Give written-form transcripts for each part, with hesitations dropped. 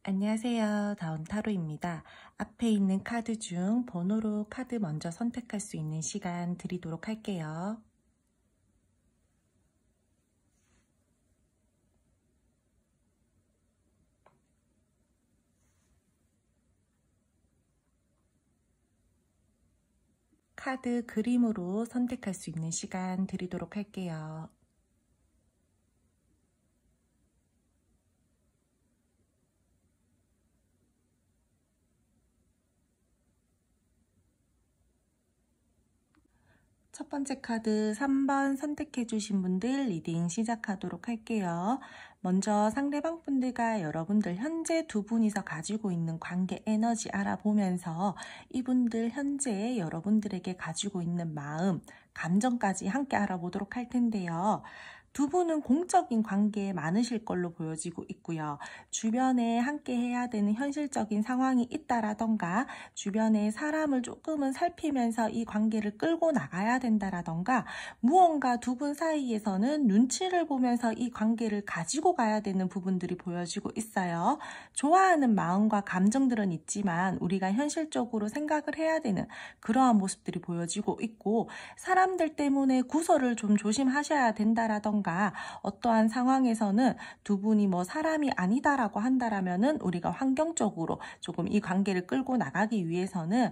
안녕하세요. 다운타로입니다. 앞에 있는 카드 중 번호로 카드 먼저 선택할 수 있는 시간 드리도록 할게요. 카드 그림으로 선택할 수 있는 시간 드리도록 할게요. 첫 번째 카드 3번 선택해 주신 분들 리딩 시작하도록 할게요. 먼저 상대방 분들과 여러분들 현재 두 분이서 가지고 있는 관계 에너지 알아보면서 이분들 현재 여러분들에게 가지고 있는 마음, 감정까지 함께 알아보도록 할 텐데요. 두 분은 공적인 관계에 많으실 걸로 보여지고 있고요. 주변에 함께 해야 되는 현실적인 상황이 있다라던가 주변에 사람을 조금은 살피면서 이 관계를 끌고 나가야 된다라던가 무언가 두 분 사이에서는 눈치를 보면서 이 관계를 가지고 가야 되는 부분들이 보여지고 있어요. 좋아하는 마음과 감정들은 있지만 우리가 현실적으로 생각을 해야 되는 그러한 모습들이 보여지고 있고 사람들 때문에 구설을 좀 조심하셔야 된다라던가 어떠한 상황에서는 두 분이 뭐 사람이 아니다라고 한다라면은 우리가 환경적으로 조금 이 관계를 끌고 나가기 위해서는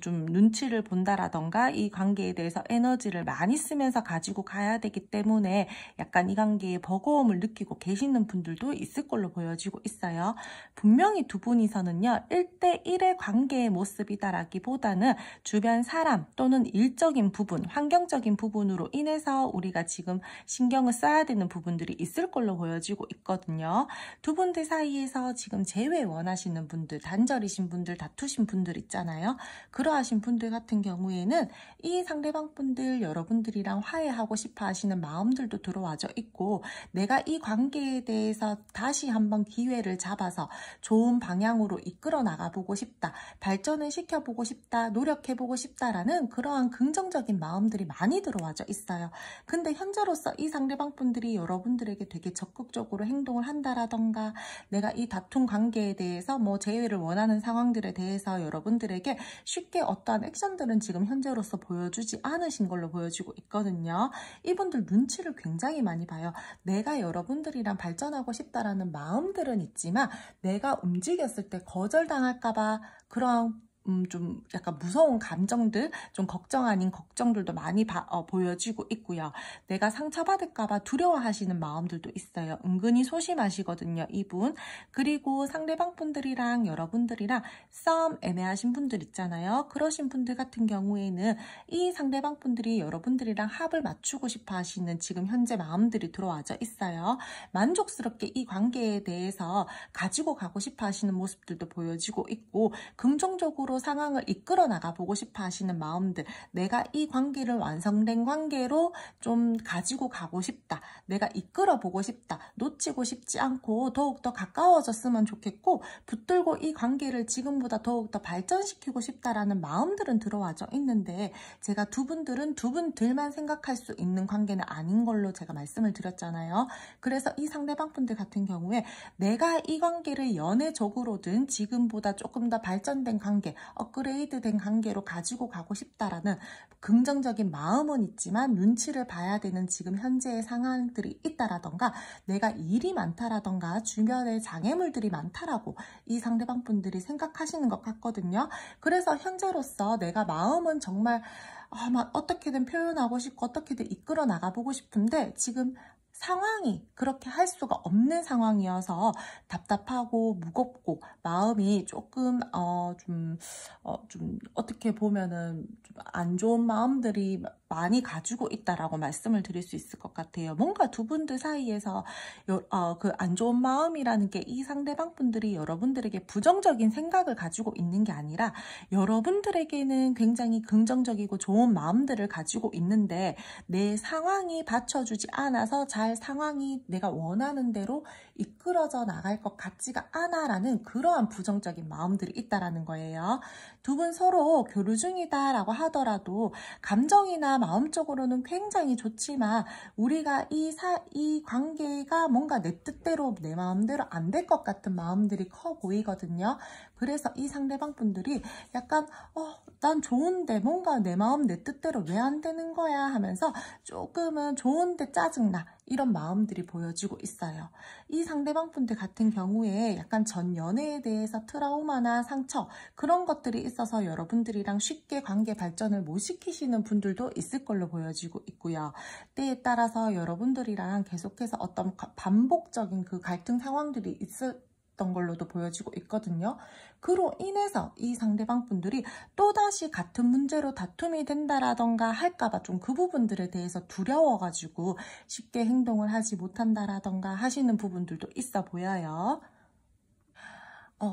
좀 눈치를 본다라던가 이 관계에 대해서 에너지를 많이 쓰면서 가지고 가야 되기 때문에 약간 이 관계에 버거움을 느끼고 계시는 분들도 있을 걸로 보여지고 있어요. 분명히 두 분이서는요 1대1의 관계의 모습이다라기보다는 주변 사람 또는 일적인 부분, 환경적인 부분으로 인해서 우리가 지금 신경을 써야 되는 부분들이 있을 걸로 보여지고 있거든요. 두 분들 사이에서 지금 재회 원하시는 분들, 단절이신 분들, 다투신 분들 있잖아요. 그러하신 분들 같은 경우에는 이 상대방 분들 여러분들이랑 화해하고 싶어 하시는 마음들도 들어와져 있고 내가 이 관계에 대해서 다시 한번 기회를 잡아서 좋은 방향으로 이끌어 나가보고 싶다, 발전을 시켜보고 싶다, 노력해보고 싶다라는 그러한 긍정적인 마음들이 많이 들어와져 있어요. 근데 현재로서 이 상대방 분들이 여러분들에게 되게 적극적으로 행동을 한다라던가 내가 이 다툼 관계에 대해서 뭐 재회를 원하는 상황들에 대해서 여러분들에게 쉽게 어떠한 액션들은 지금 현재로서 보여주지 않으신 걸로 보여지고 있거든요. 이분들 눈치를 굉장히 많이 봐요. 내가 여러분들이랑 발전하고 싶다라는 마음들은 있지만 내가 움직였을 때 거절당할까봐 그런 좀 약간 무서운 감정들, 좀 걱정 아닌 걱정들도 많이 보여지고 있고요. 내가 상처받을까봐 두려워하시는 마음들도 있어요. 은근히 소심하시거든요, 이분. 그리고 상대방 분들이랑 여러분들이랑 싸움 애매하신 분들 있잖아요. 그러신 분들 같은 경우에는 이 상대방 분들이 여러분들이랑 합을 맞추고 싶어 하시는 지금 현재 마음들이 들어와져 있어요. 만족스럽게 이 관계에 대해서 가지고 가고 싶어 하시는 모습들도 보여지고 있고 긍정적으로 상황을 이끌어 나가보고 싶어 하시는 마음들, 내가 이 관계를 완성된 관계로 좀 가지고 가고 싶다, 내가 이끌어 보고 싶다, 놓치고 싶지 않고 더욱더 가까워졌으면 좋겠고 붙들고 이 관계를 지금보다 더욱더 발전시키고 싶다라는 마음들은 들어와져 있는데 제가 두 분들은 두 분들만 생각할 수 있는 관계는 아닌 걸로 제가 말씀을 드렸잖아요. 그래서 이 상대방 분들 같은 경우에 내가 이 관계를 연애적으로든 지금보다 조금 더 발전된 관계, 업그레이드 된 관계로 가지고 가고 싶다라는 긍정적인 마음은 있지만 눈치를 봐야 되는 지금 현재의 상황들이 있다라던가 내가 일이 많다라던가 주변에 장애물들이 많다라고 이 상대방 분들이 생각하시는 것 같거든요. 그래서 현재로서 내가 마음은 정말 막 어떻게든 표현하고 싶고 어떻게든 이끌어 나가보고 싶은데 지금 상황이 그렇게 할 수가 없는 상황이어서 답답하고 무겁고 마음이 조금 좀 어떻게 보면은 좀 안 좋은 마음들이 많이 가지고 있다라고 말씀을 드릴 수 있을 것 같아요. 뭔가 두 분들 사이에서 그 안 좋은 마음이라는 게 이 상대방 분들이 여러분들에게 부정적인 생각을 가지고 있는 게 아니라 여러분들에게는 굉장히 긍정적이고 좋은 마음들을 가지고 있는데 내 상황이 받쳐주지 않아서 잘 잘 상황이 내가 원하는 대로 이끌어져 나갈 것 같지가 않아라는 그러한 부정적인 마음들이 있다라는 거예요. 두 분 서로 교류 중이다라고 하더라도 감정이나 마음적으로는 굉장히 좋지만 우리가 이 관계가 뭔가 내 뜻대로 내 마음대로 안 될 것 같은 마음들이 커 보이거든요. 그래서 이 상대방 분들이 약간 난 좋은데 뭔가 내 마음 내 뜻대로 왜 안 되는 거야 하면서 조금은 좋은데 짜증나 이런 마음들이 보여지고 있어요. 이 상대방 분들 같은 경우에 약간 전 연애에 대해서 트라우마나 상처 그런 것들이 있어서 여러분들이랑 쉽게 관계 발전을 못 시키시는 분들도 있을 걸로 보여지고 있고요. 때에 따라서 여러분들이랑 계속해서 어떤 반복적인 그 갈등 상황들이 있었던 걸로도 보여지고 있거든요. 그로 인해서 이 상대방 분들이 또다시 같은 문제로 다툼이 된다라던가 할까봐 좀 그 부분들에 대해서 두려워가지고 쉽게 행동을 하지 못한다라던가 하시는 부분들도 있어 보여요.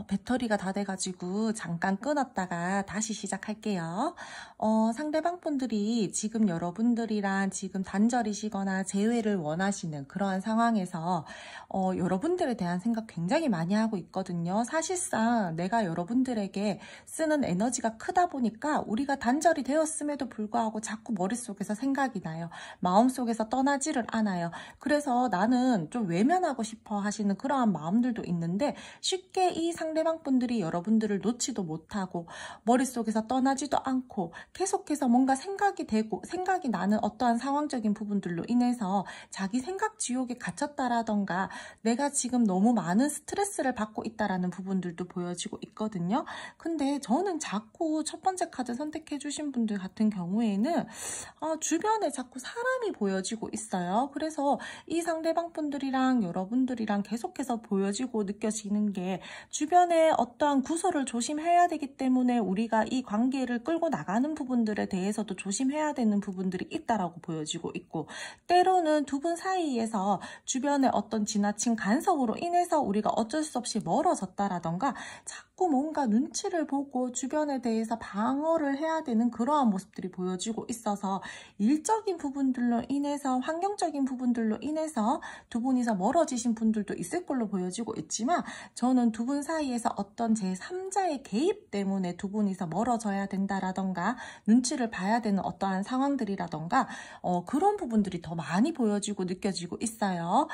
배터리가 다 돼가지고 잠깐 끊었다가 다시 시작할게요. 상대방 분들이 지금 여러분들이랑 지금 단절이시거나 재회를 원하시는 그러한 상황에서 여러분들에 대한 생각 굉장히 많이 하고 있거든요. 사실상 내가 여러분들에게 쓰는 에너지가 크다 보니까 우리가 단절이 되었음에도 불구하고 자꾸 머릿속에서 생각이 나요. 마음속에서 떠나지를 않아요. 그래서 나는 좀 외면하고 싶어 하시는 그러한 마음들도 있는데 쉽게 이 상대방 분들이 여러분들을 놓지도 못하고 머릿속에서 떠나지도 않고 계속해서 뭔가 생각이 되고 생각이 나는 어떠한 상황적인 부분들로 인해서 자기 생각 지옥에 갇혔다라던가 내가 지금 너무 많은 스트레스를 받고 있다라는 부분들도 보여지고 있거든요. 근데 저는 자꾸 첫 번째 카드 선택해 주신 분들 같은 경우에는 주변에 자꾸 사람이 보여지고 있어요. 그래서 이 상대방 분들이랑 여러분들이랑 계속해서 보여지고 느껴지는 게 주변에 어떠한 구설을 조심해야 되기 때문에 우리가 이 관계를 끌고 나가는 부분들에 대해서도 조심해야 되는 부분들이 있다라고 보여지고 있고 때로는 두 분 사이에서 주변에 어떤 지나친 간섭으로 인해서 우리가 어쩔 수 없이 멀어졌다라던가 자꾸 뭔가 눈치를 보고 주변에 대해서 방어를 해야 되는 그러한 모습들이 보여지고 있어서 일적인 부분들로 인해서 환경적인 부분들로 인해서 두 분이서 멀어지신 분들도 있을 걸로 보여지고 있지만 저는 두 분 사이에서 어떤 제3자의 개입 때문에 두 분이서 멀어져야 된다라던가 눈치를 봐야 되는 어떠한 상황들이라던가 그런 부분들이 더 많이 보여지고 느껴지고 있어요.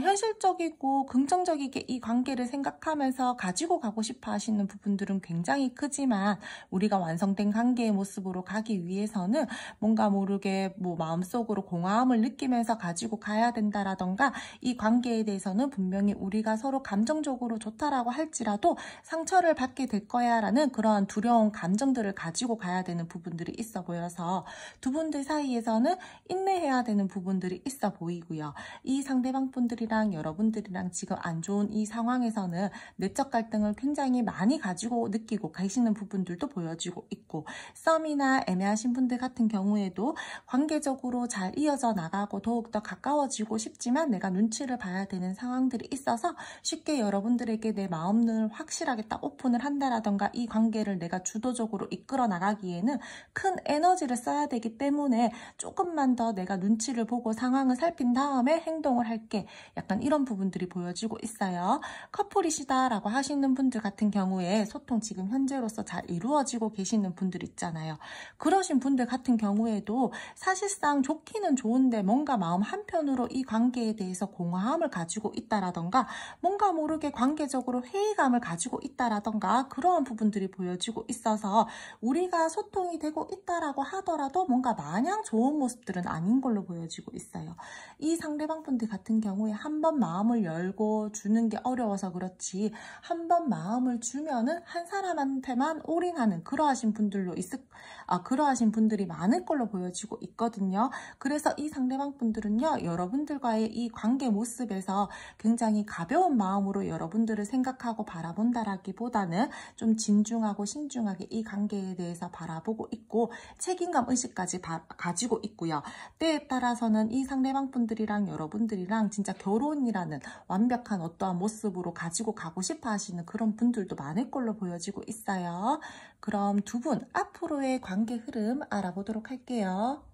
현실적이고 긍정적이게 이 관계를 생각하면서 가지고 가고 싶어 하시는 부분들은 굉장히 크지만 우리가 완성된 관계의 모습으로 가기 위해서는 뭔가 모르게 마음속으로 공허함을 느끼면서 가지고 가야 된다라던가 이 관계에 대해서는 분명히 우리가 서로 감정적으로 좋다라고 할지라도 상처를 받게 될 거야 라는 그러한 두려운 감정들을 가지고 가야 되는 부분들이 있어 보여서 두 분들 사이에서는 인내해야 되는 부분들이 있어 보이고요. 이 상대방 분들이랑 여러분들이랑 지금 안 좋은 이 상황에서는 내적 갈등을 굉장히 많이 가지고 느끼고 계시는 부분들도 보여지고 있고 썸이나 애매하신 분들 같은 경우에도 관계적으로 잘 이어져 나가고 더욱더 가까워지고 싶지만 내가 눈치를 봐야 되는 상황들이 있어서 쉽게 여러분들에게 내 마음을 확실하게 딱 오픈을 한다라던가 이 관계를 내가 주도적으로 이끌어 나가기에는 큰 에너지를 써야 되기 때문에 조금만 더 내가 눈치를 보고 상황을 살핀 다음에 행동을 할게 약간 이런 부분들이 보여지고 있어요. 커플이시다라고 하시는 분들 같은 경우에 소통 지금 현재로서 잘 이루어지고 계시는 분들 있잖아요. 그러신 분들 같은 경우에도 사실상 좋기는 좋은데 뭔가 마음 한편으로 이 관계에 대해서 공허함을 가지고 있다라던가 뭔가 모르게 관계적으로 회의감을 가지고 있다라던가 그러한 부분들이 보여지고 있어서 우리가 소통이 되고 있다라고 하더라도 뭔가 마냥 좋은 모습들은 아닌 걸로 보여지고 있어요. 이 상대방 분들 같은 경우에 한 번 마음을 열고 주는 게 어려워서 그렇지 한 번 마음을 주면은 한 사람한테만 올인하는 그러하신 분들이 많을 걸로 보여지고 있거든요. 그래서 이 상대방 분들은요 여러분들과의 이 관계 모습에서 굉장히 가벼운 마음으로 여러분들을 생각하고 바라본다라기보다는 좀 진중하고 신중하게 이 관계에 대해서 바라보고 있고 책임감 의식까지 가지고 있고요. 때에 따라서는 이 상대방 분들이랑 여러분들이랑 진짜 결혼이라는 완벽한 어떠한 모습으로 가지고 가고 싶어 하시는 그런 분들도 많을 걸로 보여지고 있어요. 그럼 두 분 앞으로의 관계 흐름 알아보도록 할게요.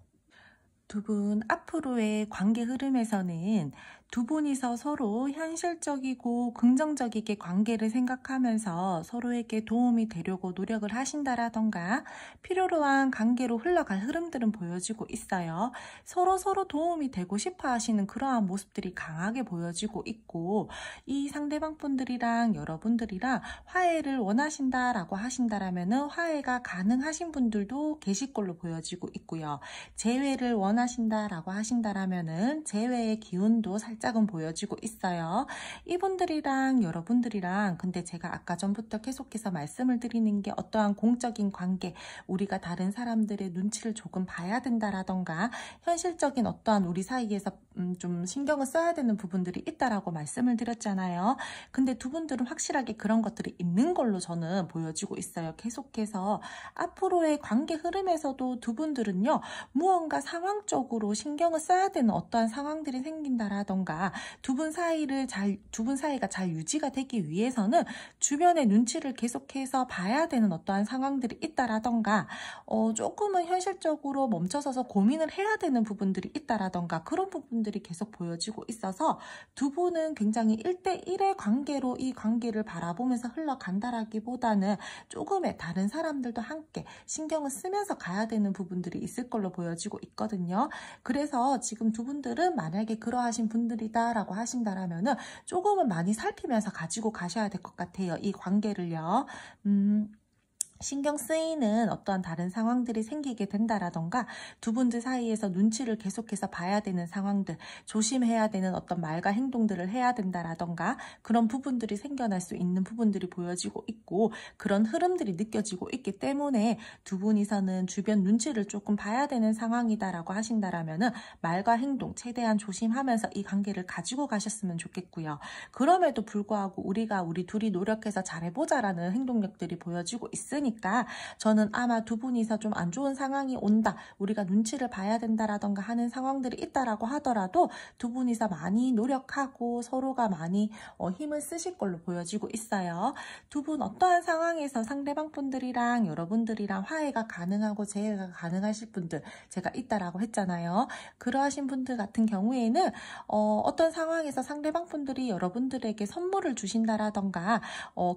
두 분 앞으로의 관계 흐름에서는 두 분이서 서로 현실적이고 긍정적이게 관계를 생각하면서 서로에게 도움이 되려고 노력을 하신다라던가 필요로 한 관계로 흘러갈 흐름들은 보여지고 있어요. 서로 도움이 되고 싶어 하시는 그러한 모습들이 강하게 보여지고 있고, 이 상대방 분들이랑 여러분들이랑 화해를 원하신다라고 하신다라면은 화해가 가능하신 분들도 계실 걸로 보여지고 있고요. 재회를 원하신다라고 하신다라면은 재회의 기운도 살짝은 보여지고 있어요. 이분들이랑 여러분들이랑, 근데 제가 아까 전부터 계속해서 말씀을 드리는 게 어떠한 공적인 관계, 우리가 다른 사람들의 눈치를 조금 봐야 된다라던가 현실적인 어떠한 우리 사이에서 좀 신경을 써야 되는 부분들이 있다라고 말씀을 드렸잖아요. 근데 두 분들은 확실하게 그런 것들이 있는 걸로 저는 보여지고 있어요. 계속해서 앞으로의 관계 흐름에서도 두 분들은요, 무언가 상황적으로 신경을 써야 되는 어떠한 상황들이 생긴다라던가 두 분 사이가 잘 유지가 되기 위해서는 주변의 눈치를 계속해서 봐야 되는 어떠한 상황들이 있다라던가 조금은 현실적으로 멈춰서서 고민을 해야 되는 부분들이 있다라던가 그런 부분들이 계속 보여지고 있어서 두 분은 굉장히 1대1의 관계로 이 관계를 바라보면서 흘러간다라기보다는 조금의 다른 사람들도 함께 신경을 쓰면서 가야 되는 부분들이 있을 걸로 보여지고 있거든요. 그래서 지금 두 분들은 만약에 그러하신 분들이다라고 하신다라면은 조금은 많이 살피면서 가지고 가셔야 될 것 같아요. 이 관계를요. 신경 쓰이는 어떠한 다른 상황들이 생기게 된다라던가 두 분들 사이에서 눈치를 계속해서 봐야 되는 상황들, 조심해야 되는 어떤 말과 행동들을 해야 된다라던가 그런 부분들이 생겨날 수 있는 부분들이 보여지고 있고, 그런 흐름들이 느껴지고 있기 때문에 두 분이서는 주변 눈치를 조금 봐야 되는 상황이다라고 하신다라면은 말과 행동 최대한 조심하면서 이 관계를 가지고 가셨으면 좋겠고요. 그럼에도 불구하고 우리 둘이 노력해서 잘해보자라는 행동력들이 보여지고 있으니 저는 아마 두 분이서 좀 안 좋은 상황이 온다, 우리가 눈치를 봐야 된다라던가 하는 상황들이 있다라고 하더라도 두 분이서 많이 노력하고 서로가 많이 힘을 쓰실 걸로 보여지고 있어요. 두 분 어떠한 상황에서 상대방 분들이랑 여러분들이랑 화해가 가능하고 재회가 가능하실 분들 제가 있다라고 했잖아요. 그러하신 분들 같은 경우에는 어떤 상황에서 상대방 분들이 여러분들에게 선물을 주신다라던가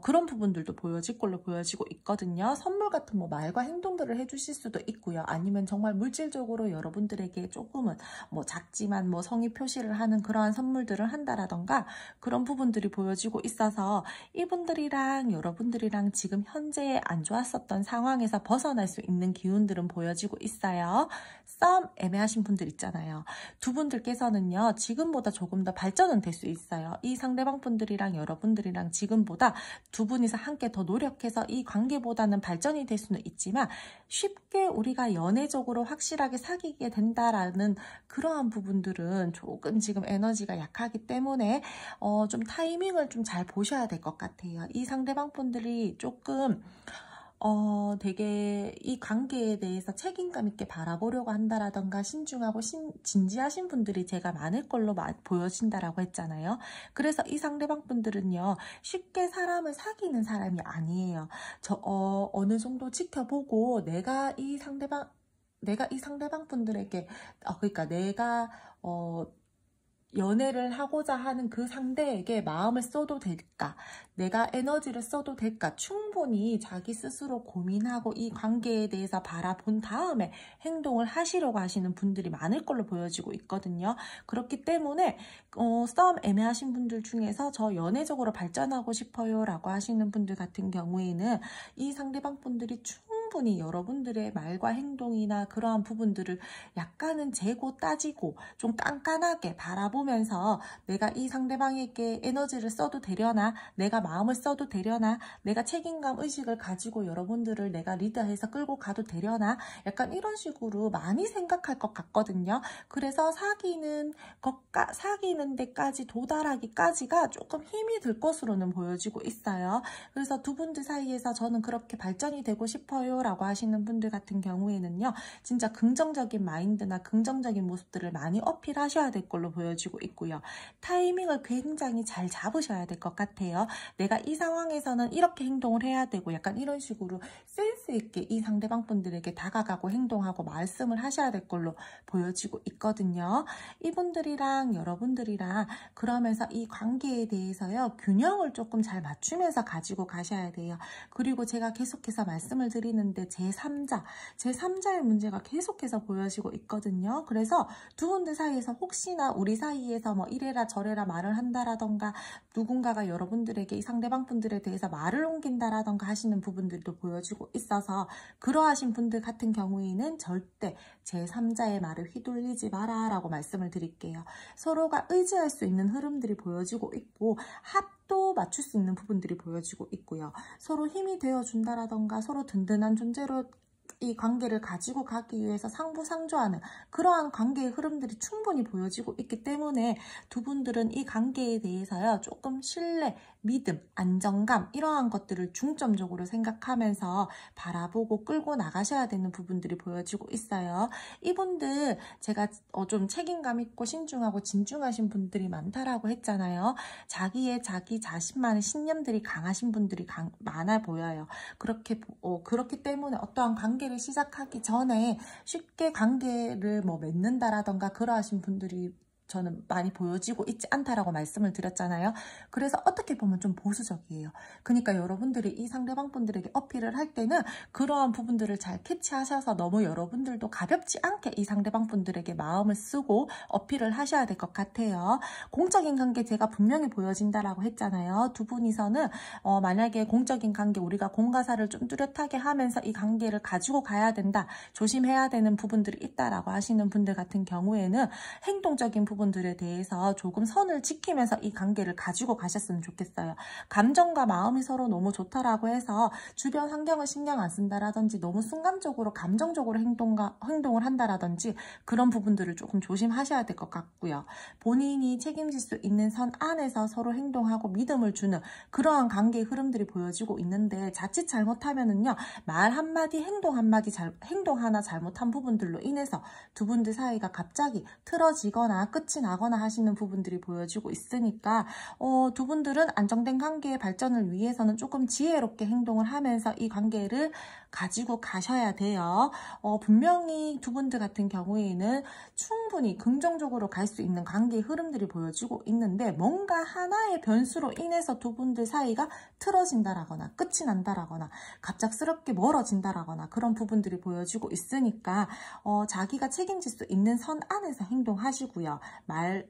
그런 부분들도 보여질 걸로 보여지고 있거든요. 선물 같은 말과 행동들을 해주실 수도 있고요. 아니면 정말 물질적으로 여러분들에게 조금은 작지만 성의 표시를 하는 그러한 선물들을 한다라던가 그런 부분들이 보여지고 있어서 이분들이랑 여러분들이랑 지금 현재 안 좋았었던 상황에서 벗어날 수 있는 기운들은 보여지고 있어요. 싸움 애매하신 분들 있잖아요. 두 분들께서는요, 지금보다 조금 더 발전은 될 수 있어요. 이 상대방 분들이랑 여러분들이랑 지금보다 두 분이서 함께 더 노력해서 이 관계보다는 발전이 될 수는 있지만 쉽게 우리가 연애적으로 확실하게 사귀게 된다라는 그러한 부분들은 조금 지금 에너지가 약하기 때문에 좀 타이밍을 좀 잘 보셔야 될 것 같아요. 이 상대방 분들이 조금 되게 이 관계에 대해서 책임감 있게 바라보려고 한다라던가 신중하고 진지하신 분들이 제가 많을 걸로 보여진다라고 했잖아요. 그래서 이 상대방 분들은요, 쉽게 사람을 사귀는 사람이 아니에요. 어느 정도 지켜보고 내가 이 상대방 분들에게 그러니까 내가 연애를 하고자 하는 그 상대에게 마음을 써도 될까? 내가 에너지를 써도 될까? 충분히 자기 스스로 고민하고 이 관계에 대해서 바라본 다음에 행동을 하시려고 하시는 분들이 많을 걸로 보여지고 있거든요. 그렇기 때문에 싸움 애매하신 분들 중에서 저 연애적으로 발전하고 싶어요 라고 하시는 분들 같은 경우에는 이 상대방 분들이 충분히 여러분들의 말과 행동이나 그러한 부분들을 약간은 재고 따지고 좀 깐깐하게 바라보면서 내가 이 상대방에게 에너지를 써도 되려나, 내가 마음을 써도 되려나, 내가 책임감 의식을 가지고 여러분들을 내가 리드해서 끌고 가도 되려나, 약간 이런 식으로 많이 생각할 것 같거든요. 그래서 사귀는 데까지 도달하기까지가 조금 힘이 들 것으로는 보여지고 있어요. 그래서 두 분들 사이에서 저는 그렇게 발전이 되고 싶어요 라고 하시는 분들 같은 경우에는요. 진짜 긍정적인 마인드나 긍정적인 모습들을 많이 어필하셔야 될 걸로 보여지고 있고요. 타이밍을 굉장히 잘 잡으셔야 될 것 같아요. 내가 이 상황에서는 이렇게 행동을 해야 되고 약간 이런 식으로 센스 있게 이 상대방 분들에게 다가가고 행동하고 말씀을 하셔야 될 걸로 보여지고 있거든요. 이분들이랑 여러분들이랑 그러면서 이 관계에 대해서요. 균형을 조금 잘 맞추면서 가지고 가셔야 돼요. 그리고 제가 계속해서 말씀을 드리는데 제3자의 문제가 계속해서 보여지고 있거든요. 그래서 두 분들 사이에서 혹시나 우리 사이에서 뭐 이래라 저래라 말을 한다라던가 누군가가 여러분들에게 이 상대방 분들에 대해서 말을 옮긴다라던가 하시는 부분들도 보여지고 있어서 그러하신 분들 같은 경우에는 절대 제3자의 말을 휘둘리지 마라 라고 말씀을 드릴게요. 서로가 의지할 수 있는 흐름들이 보여지고 있고 합도 맞출 수 있는 부분들이 보여지고 있고요. 서로 힘이 되어준다라던가 서로 든든한 존재로 이 관계를 가지고 가기 위해서 상부상조하는 그러한 관계의 흐름들이 충분히 보여지고 있기 때문에 두 분들은 이 관계에 대해서요. 조금 신뢰, 믿음, 안정감 이러한 것들을 중점적으로 생각하면서 바라보고 끌고 나가셔야 되는 부분들이 보여지고 있어요. 이분들 제가 좀 책임감 있고 신중하고 진중하신 분들이 많다라고 했잖아요. 자기 자신만의 신념들이 강하신 분들이 많아 보여요. 그렇기 때문에 어떠한 관계를 시작하기 전에 쉽게 관계를 맺는다라던가 그러하신 분들이 저는 많이 보여지고 있지 않다라고 말씀을 드렸잖아요. 그래서 어떻게 보면 좀 보수적이에요. 그러니까 여러분들이 이 상대방 분들에게 어필을 할 때는 그러한 부분들을 잘 캐치하셔서 너무 여러분들도 가볍지 않게 이 상대방 분들에게 마음을 쓰고 어필을 하셔야 될 것 같아요. 공적인 관계 제가 분명히 보여진다라고 했잖아요. 두 분이서는 만약에 공적인 관계 우리가 공과사를 좀 뚜렷하게 하면서 이 관계를 가지고 가야 된다. 조심해야 되는 부분들이 있다라고 하시는 분들 같은 경우에는 행동적인 부분들에 대해서 조금 선을 지키면서 이 관계를 가지고 가셨으면 좋겠어요. 감정과 마음이 서로 너무 좋다라고 해서 주변 환경을 신경 안 쓴다라든지 너무 순간적으로 감정적으로 행동을 한다라든지 그런 부분들을 조금 조심하셔야 될 것 같고요. 본인이 책임질 수 있는 선 안에서 서로 행동하고 믿음을 주는 그러한 관계의 흐름들이 보여지고 있는데 자칫 잘못하면은요. 말 한마디 행동 하나 잘못한 부분들로 인해서 두 분들 사이가 갑자기 틀어지거나 끝이 나거나 하시는 부분들이 보여지고 있으니까 두 분들은 안정된 관계의 발전을 위해서는 조금 지혜롭게 행동을 하면서 이 관계를 가지고 가셔야 돼요. 분명히 두 분들 같은 경우에는 충분히 긍정적으로 갈 수 있는 관계의 흐름들이 보여지고 있는데 뭔가 하나의 변수로 인해서 두 분들 사이가 틀어진다라거나 끝이 난다라거나 갑작스럽게 멀어진다라거나 그런 부분들이 보여지고 있으니까 자기가 책임질 수 있는 선 안에서 행동하시고요.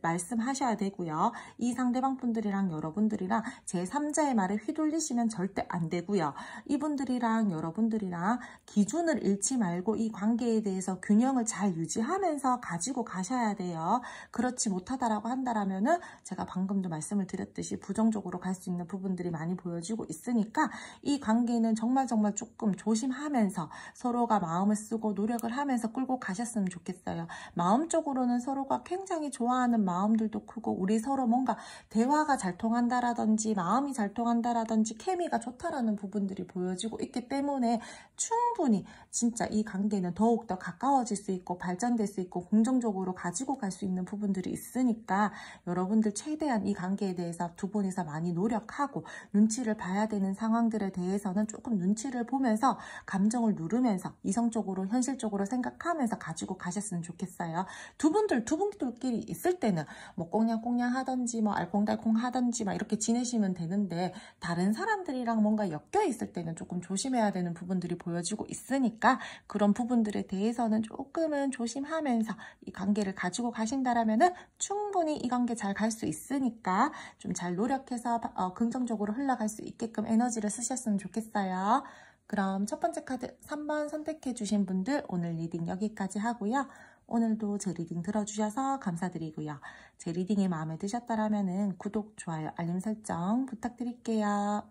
말씀하셔야 되고요. 이 상대방 분들이랑 여러분들이랑 제3자의 말에 휘둘리시면 절대 안 되고요. 이분들이랑 여러분들이랑 기준을 잃지 말고 이 관계에 대해서 균형을 잘 유지하면서 가지고 가셔야 돼요. 그렇지 못하다라고 한다라면은 제가 방금도 말씀을 드렸듯이 부정적으로 갈 수 있는 부분들이 많이 보여지고 있으니까 이 관계는 정말 조금 조심하면서 서로가 마음을 쓰고 노력을 하면서 끌고 가셨으면 좋겠어요. 마음적으로는 서로가 굉장히 좋아하는 마음들도 크고 우리 서로 뭔가 대화가 잘 통한다라든지 마음이 잘 통한다라든지 케미가 좋다라는 부분들이 보여지고 있기 때문에 충분히 진짜 이 관계는 더욱더 가까워질 수 있고 발전될 수 있고 긍정적으로 가지고 갈 수 있는 부분들이 있으니까 여러분들 최대한 이 관계에 대해서 두 분이서 많이 노력하고 눈치를 봐야 되는 상황들에 대해서는 조금 눈치를 보면서 감정을 누르면서 이성적으로 현실적으로 생각하면서 가지고 가셨으면 좋겠어요. 두 분들끼리 있을 때는 뭐 꽁냥꽁냥 하던지 뭐 알콩달콩 하던지 막 이렇게 지내시면 되는데 다른 사람들이랑 뭔가 엮여 있을 때는 조금 조심해야 되는 부분들이 보여지고 있으니까 그런 부분들에 대해서는 조금은 조심하면서 이 관계를 가지고 가신다라면은 충분히 이 관계 잘 갈 수 있으니까 좀 잘 노력해서 긍정적으로 흘러갈 수 있게끔 에너지를 쓰셨으면 좋겠어요. 그럼 첫 번째 카드 3번 선택해 주신 분들 오늘 리딩 여기까지 하고요. 오늘도 제 리딩 들어주셔서 감사드리고요. 제 리딩이 마음에 드셨다면 구독, 좋아요, 알림 설정 부탁드릴게요.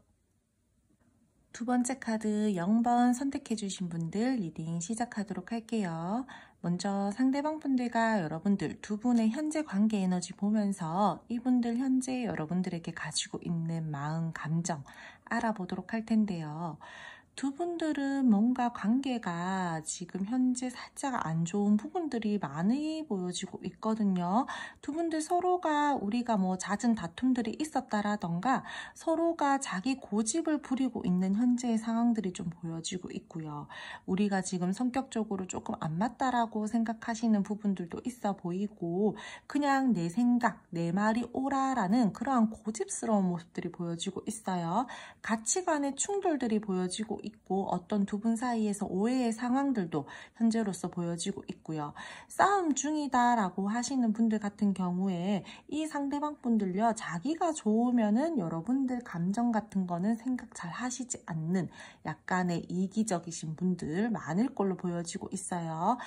두 번째 카드 0번 선택해 주신 분들 리딩 시작하도록 할게요. 먼저 상대방 분들과 여러분들 두 분의 현재 관계 에너지 보면서 이분들 현재 여러분들에게 가지고 있는 마음, 감정 알아보도록 할 텐데요. 두 분들은 뭔가 관계가 지금 현재 살짝 안 좋은 부분들이 많이 보여지고 있거든요. 두 분들 서로가 우리가 뭐 잦은 다툼들이 있었다라던가 서로가 자기 고집을 부리고 있는 현재의 상황들이 좀 보여지고 있고요. 우리가 지금 성격적으로 조금 안 맞다라고 생각하시는 부분들도 있어 보이고 그냥 내 생각, 내 말이 옳아라는 그러한 고집스러운 모습들이 보여지고 있어요. 가치관의 충돌들이 보여지고 있고 어떤 두 분 사이에서 오해의 상황들도 현재로서 보여지고 있고요. 싸움 중이다라고 하시는 분들 같은 경우에 이 상대방 분들요. 자기가 좋으면은 여러분들 감정 같은 거는 생각 잘 하시지 않는 약간의 이기적이신 분들 많을 걸로 보여지고 있어요.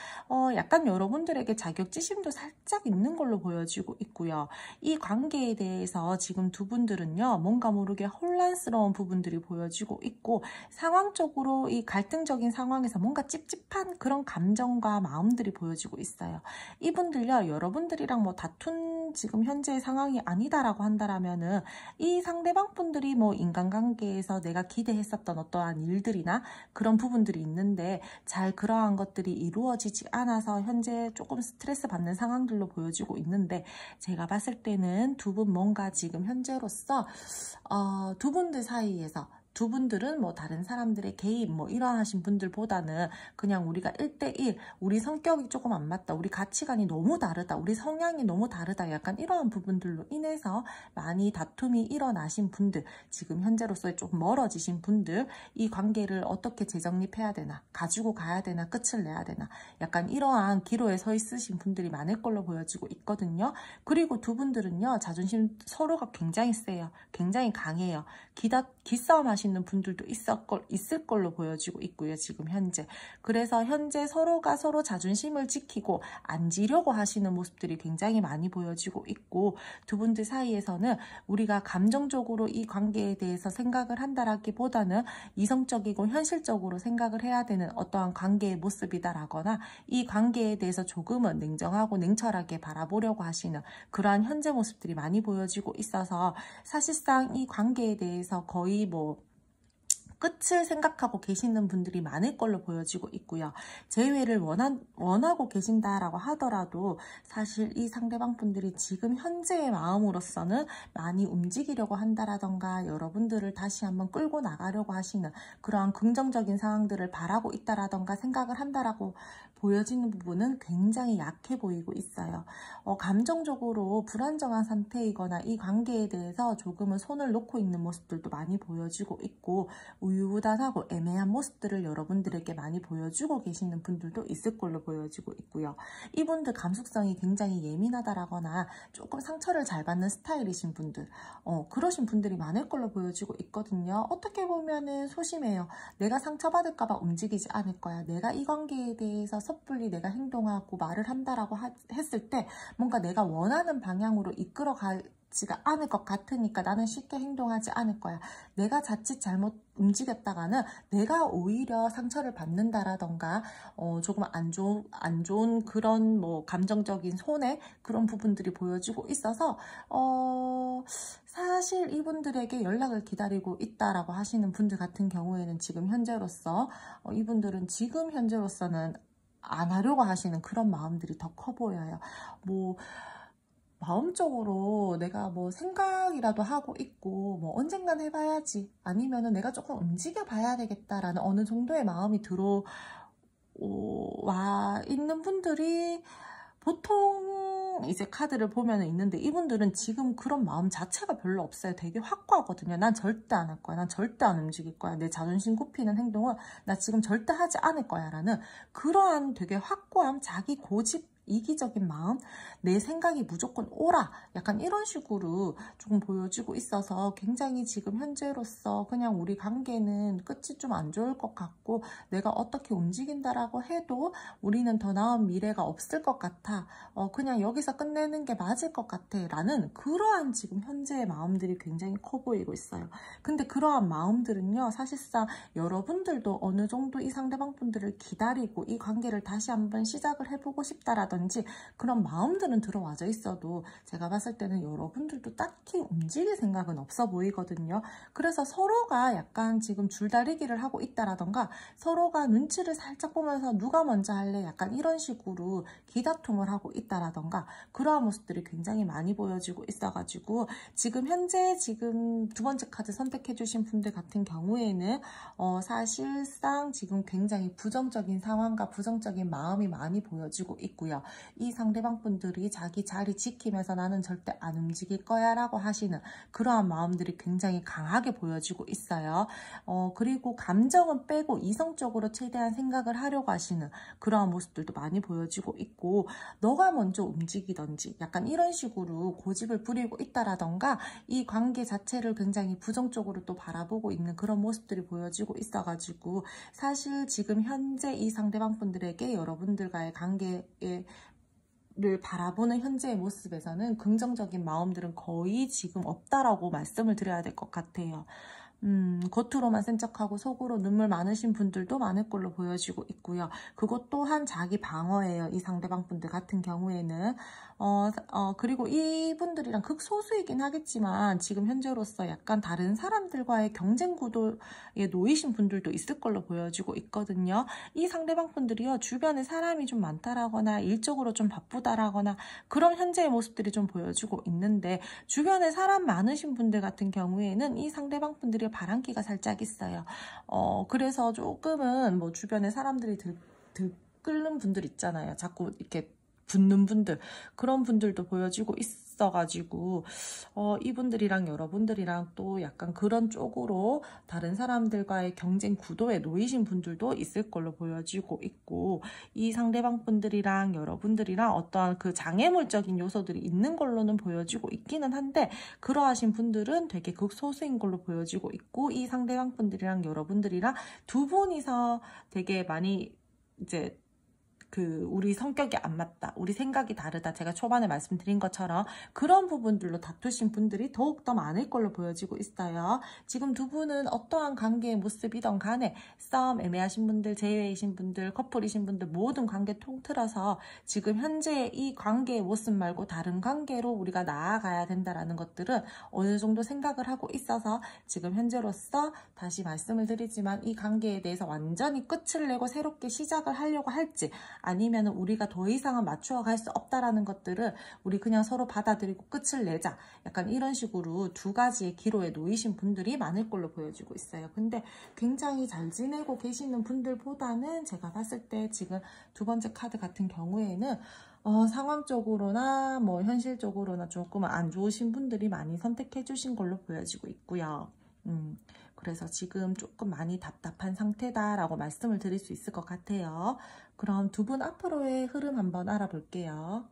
약간 여러분들에게 자격지심도 살짝 있는 걸로 보여지고 있고요. 이 관계에 대해서 지금 두 분들은요. 뭔가 모르게 혼란스러운 부분들이 보여지고 있고 상황적으로 이 갈등적인 상황에서 뭔가 찝찝한 그런 감정과 마음들이 보여지고 있어요. 이분들요. 여러분들이랑 뭐 다툰 지금 현재의 상황이 아니다라고 한다라면은 이 상대방 분들이 뭐 인간관계에서 내가 기대했었던 어떠한 일들이나 그런 부분들이 있는데 잘 그러한 것들이 이루어지지 않아서 현재 조금 스트레스 받는 상황들로 보여지고 있는데 제가 봤을 때는 두 분 뭔가 지금 현재로서 두 분들 사이에서 두 분들은 뭐 다른 사람들의 개입 뭐 이러하신 분들보다는 그냥 우리가 1대1 우리 성격이 조금 안 맞다 우리 가치관이 너무 다르다 우리 성향이 너무 다르다 약간 이러한 부분들로 인해서 많이 다툼이 일어나신 분들 지금 현재로서 조금 멀어지신 분들 이 관계를 어떻게 재정립해야 되나 가지고 가야 되나 끝을 내야 되나 약간 이러한 기로에 서 있으신 분들이 많을 걸로 보여지고 있거든요. 그리고 두 분들은요 자존심 서로가 굉장히 세요. 굉장히 강해요. 기싸움 하시는 분들도 있을 걸로 보여지고 있고요. 지금 현재. 그래서 현재 서로가 서로 자존심을 지키고 안 지려고 하시는 모습들이 굉장히 많이 보여지고 있고 두 분들 사이에서는 우리가 감정적으로 이 관계에 대해서 생각을 한다라기보다는 이성적이고 현실적으로 생각을 해야 되는 어떠한 관계의 모습이다라거나 이 관계에 대해서 조금은 냉정하고 냉철하게 바라보려고 하시는 그러한 현재 모습들이 많이 보여지고 있어서 사실상 이 관계에 대해서 거의 뭐 끝을 생각하고 계시는 분들이 많을 걸로 보여지고 있고요. 재회를 원하고 계신다라고 하더라도 사실 이 상대방 분들이 지금 현재의 마음으로서는 많이 움직이려고 한다라던가 여러분들을 다시 한번 끌고 나가려고 하시는 그러한 긍정적인 상황들을 바라고 있다라던가 생각을 한다라고 보여지는 부분은 굉장히 약해 보이고 있어요. 감정적으로 불안정한 상태이거나 이 관계에 대해서 조금은 손을 놓고 있는 모습들도 많이 보여지고 있고 우유부단하고 애매한 모습들을 여러분들에게 많이 보여주고 계시는 분들도 있을 걸로 보여지고 있고요. 이분들 감수성이 굉장히 예민하다라거나 조금 상처를 잘 받는 스타일이신 분들 그러신 분들이 많을 걸로 보여지고 있거든요. 어떻게 보면은 소심해요. 내가 상처받을까 봐 움직이지 않을 거야. 내가 이 관계에 대해서 섣불리 내가 행동하고 말을 한다라고 했을 때 뭔가 내가 원하는 방향으로 이끌어가지가 않을 것 같으니까 나는 쉽게 행동하지 않을 거야. 내가 자칫 잘못 움직였다가는 내가 오히려 상처를 받는다라던가 조금 안 좋은 그런 뭐 감정적인 손해 그런 부분들이 보여지고 있어서 사실 이분들에게 연락을 기다리고 있다라고 하시는 분들 같은 경우에는 지금 현재로서 이분들은 지금 현재로서는 안 하려고 하시는 그런 마음들이 더 커 보여요. 뭐 마음적으로 내가 뭐 생각이라도 하고 있고 뭐 언젠간 해봐야지 아니면은 내가 조금 움직여 봐야 되겠다라는 어느 정도의 마음이 들어와 있는 분들이 보통 이제 카드를 보면 있는데 이분들은 지금 그런 마음 자체가 별로 없어요. 되게 확고하거든요. 난 절대 안 할 거야. 난 절대 안 움직일 거야. 내 자존심 굽히는 행동은 나 지금 절대 하지 않을 거야 라는 그러한 되게 확고함, 자기 고집 이기적인 마음, 내 생각이 무조건 옳아 약간 이런 식으로 조금 보여지고 있어서 굉장히 지금 현재로서 그냥 우리 관계는 끝이 좀 안 좋을 것 같고 내가 어떻게 움직인다라고 해도 우리는 더 나은 미래가 없을 것 같아. 그냥 여기서 끝내는 게 맞을 것 같아 라는 그러한 지금 현재의 마음들이 굉장히 커 보이고 있어요. 근데 그러한 마음들은요 사실상 여러분들도 어느 정도 이 상대방 분들을 기다리고 이 관계를 다시 한번 시작을 해보고 싶다라던 싶다든지 그런 마음들은 들어와져 있어도 제가 봤을 때는 여러분들도 딱히 움직일 생각은 없어 보이거든요. 그래서 서로가 약간 지금 줄다리기를 하고 있다라던가 서로가 눈치를 살짝 보면서 누가 먼저 할래? 약간 이런 식으로 기다툼을 하고 있다라던가 그러한 모습들이 굉장히 많이 보여지고 있어가지고 지금 현재 지금 두 번째 카드 선택해주신 분들 같은 경우에는 사실상 지금 굉장히 부정적인 상황과 부정적인 마음이 많이 보여지고 있고요. 이 상대방 분들이 자기 자리 지키면서 나는 절대 안 움직일 거야 라고 하시는 그러한 마음들이 굉장히 강하게 보여지고 있어요. 그리고 감정은 빼고 이성적으로 최대한 생각을 하려고 하시는 그러한 모습들도 많이 보여지고 있고 너가 먼저 움직이던지 약간 이런 식으로 고집을 부리고 있다라던가 이 관계 자체를 굉장히 부정적으로 또 바라보고 있는 그런 모습들이 보여지고 있어가지고 사실 지금 현재 이 상대방 분들에게 여러분들과의 관계에 를 바라보는 현재의 모습에서는 긍정적인 마음들은 거의 지금 없다라고 말씀을 드려야 될 것 같아요. 겉으로만 센 척하고 속으로 눈물 많으신 분들도 많을 걸로 보여지고 있고요. 그것 또한 자기 방어예요. 이 상대방 분들 같은 경우에는. 그리고 이분들이랑 극소수이긴 하겠지만 지금 현재로서 약간 다른 사람들과의 경쟁 구도에 놓이신 분들도 있을 걸로 보여지고 있거든요. 이 상대방 분들이요. 주변에 사람이 좀 많다라거나 일적으로 좀 바쁘다라거나 그런 현재의 모습들이 좀 보여지고 있는데 주변에 사람 많으신 분들 같은 경우에는 이 상대방 분들이 바람기가 살짝 있어요. 그래서 조금은 뭐 주변에 사람들이 들끓는 분들 있잖아요. 자꾸 이렇게 붙는 분들 그런 분들도 보여지고 있어가지고 이분들이랑 여러분들이랑 또 약간 그런 쪽으로 다른 사람들과의 경쟁 구도에 놓이신 분들도 있을 걸로 보여지고 있고 이 상대방 분들이랑 여러분들이랑 어떠한 그 장애물적인 요소들이 있는 걸로는 보여지고 있기는 한데 그러하신 분들은 되게 극소수인 걸로 보여지고 있고 이 상대방 분들이랑 여러분들이랑 두 분이서 되게 많이 이제 우리 성격이 안 맞다, 우리 생각이 다르다, 제가 초반에 말씀드린 것처럼 그런 부분들로 다투신 분들이 더욱더 많을 걸로 보여지고 있어요. 지금 두 분은 어떠한 관계의 모습이든 간에 싸움 애매하신 분들, 제외이신 분들, 커플이신 분들 모든 관계 통틀어서 지금 현재 이 관계의 모습 말고 다른 관계로 우리가 나아가야 된다라는 것들은 어느 정도 생각을 하고 있어서 지금 현재로서 다시 말씀을 드리지만 이 관계에 대해서 완전히 끝을 내고 새롭게 시작을 하려고 할지 아니면 우리가 더 이상은 맞추어 갈 수 없다라는 것들을 우리 그냥 서로 받아들이고 끝을 내자. 약간 이런 식으로 두 가지의 기로에 놓이신 분들이 많을 걸로 보여지고 있어요. 근데 굉장히 잘 지내고 계시는 분들보다는 제가 봤을 때 지금 두 번째 카드 같은 경우에는 상황적으로나 뭐 현실적으로나 조금 안 좋으신 분들이 많이 선택해 주신 걸로 보여지고 있고요. 그래서 지금 조금 많이 답답한 상태다라고 말씀을 드릴 수 있을 것 같아요. 그럼 두 분 앞으로의 흐름 한번 알아볼게요.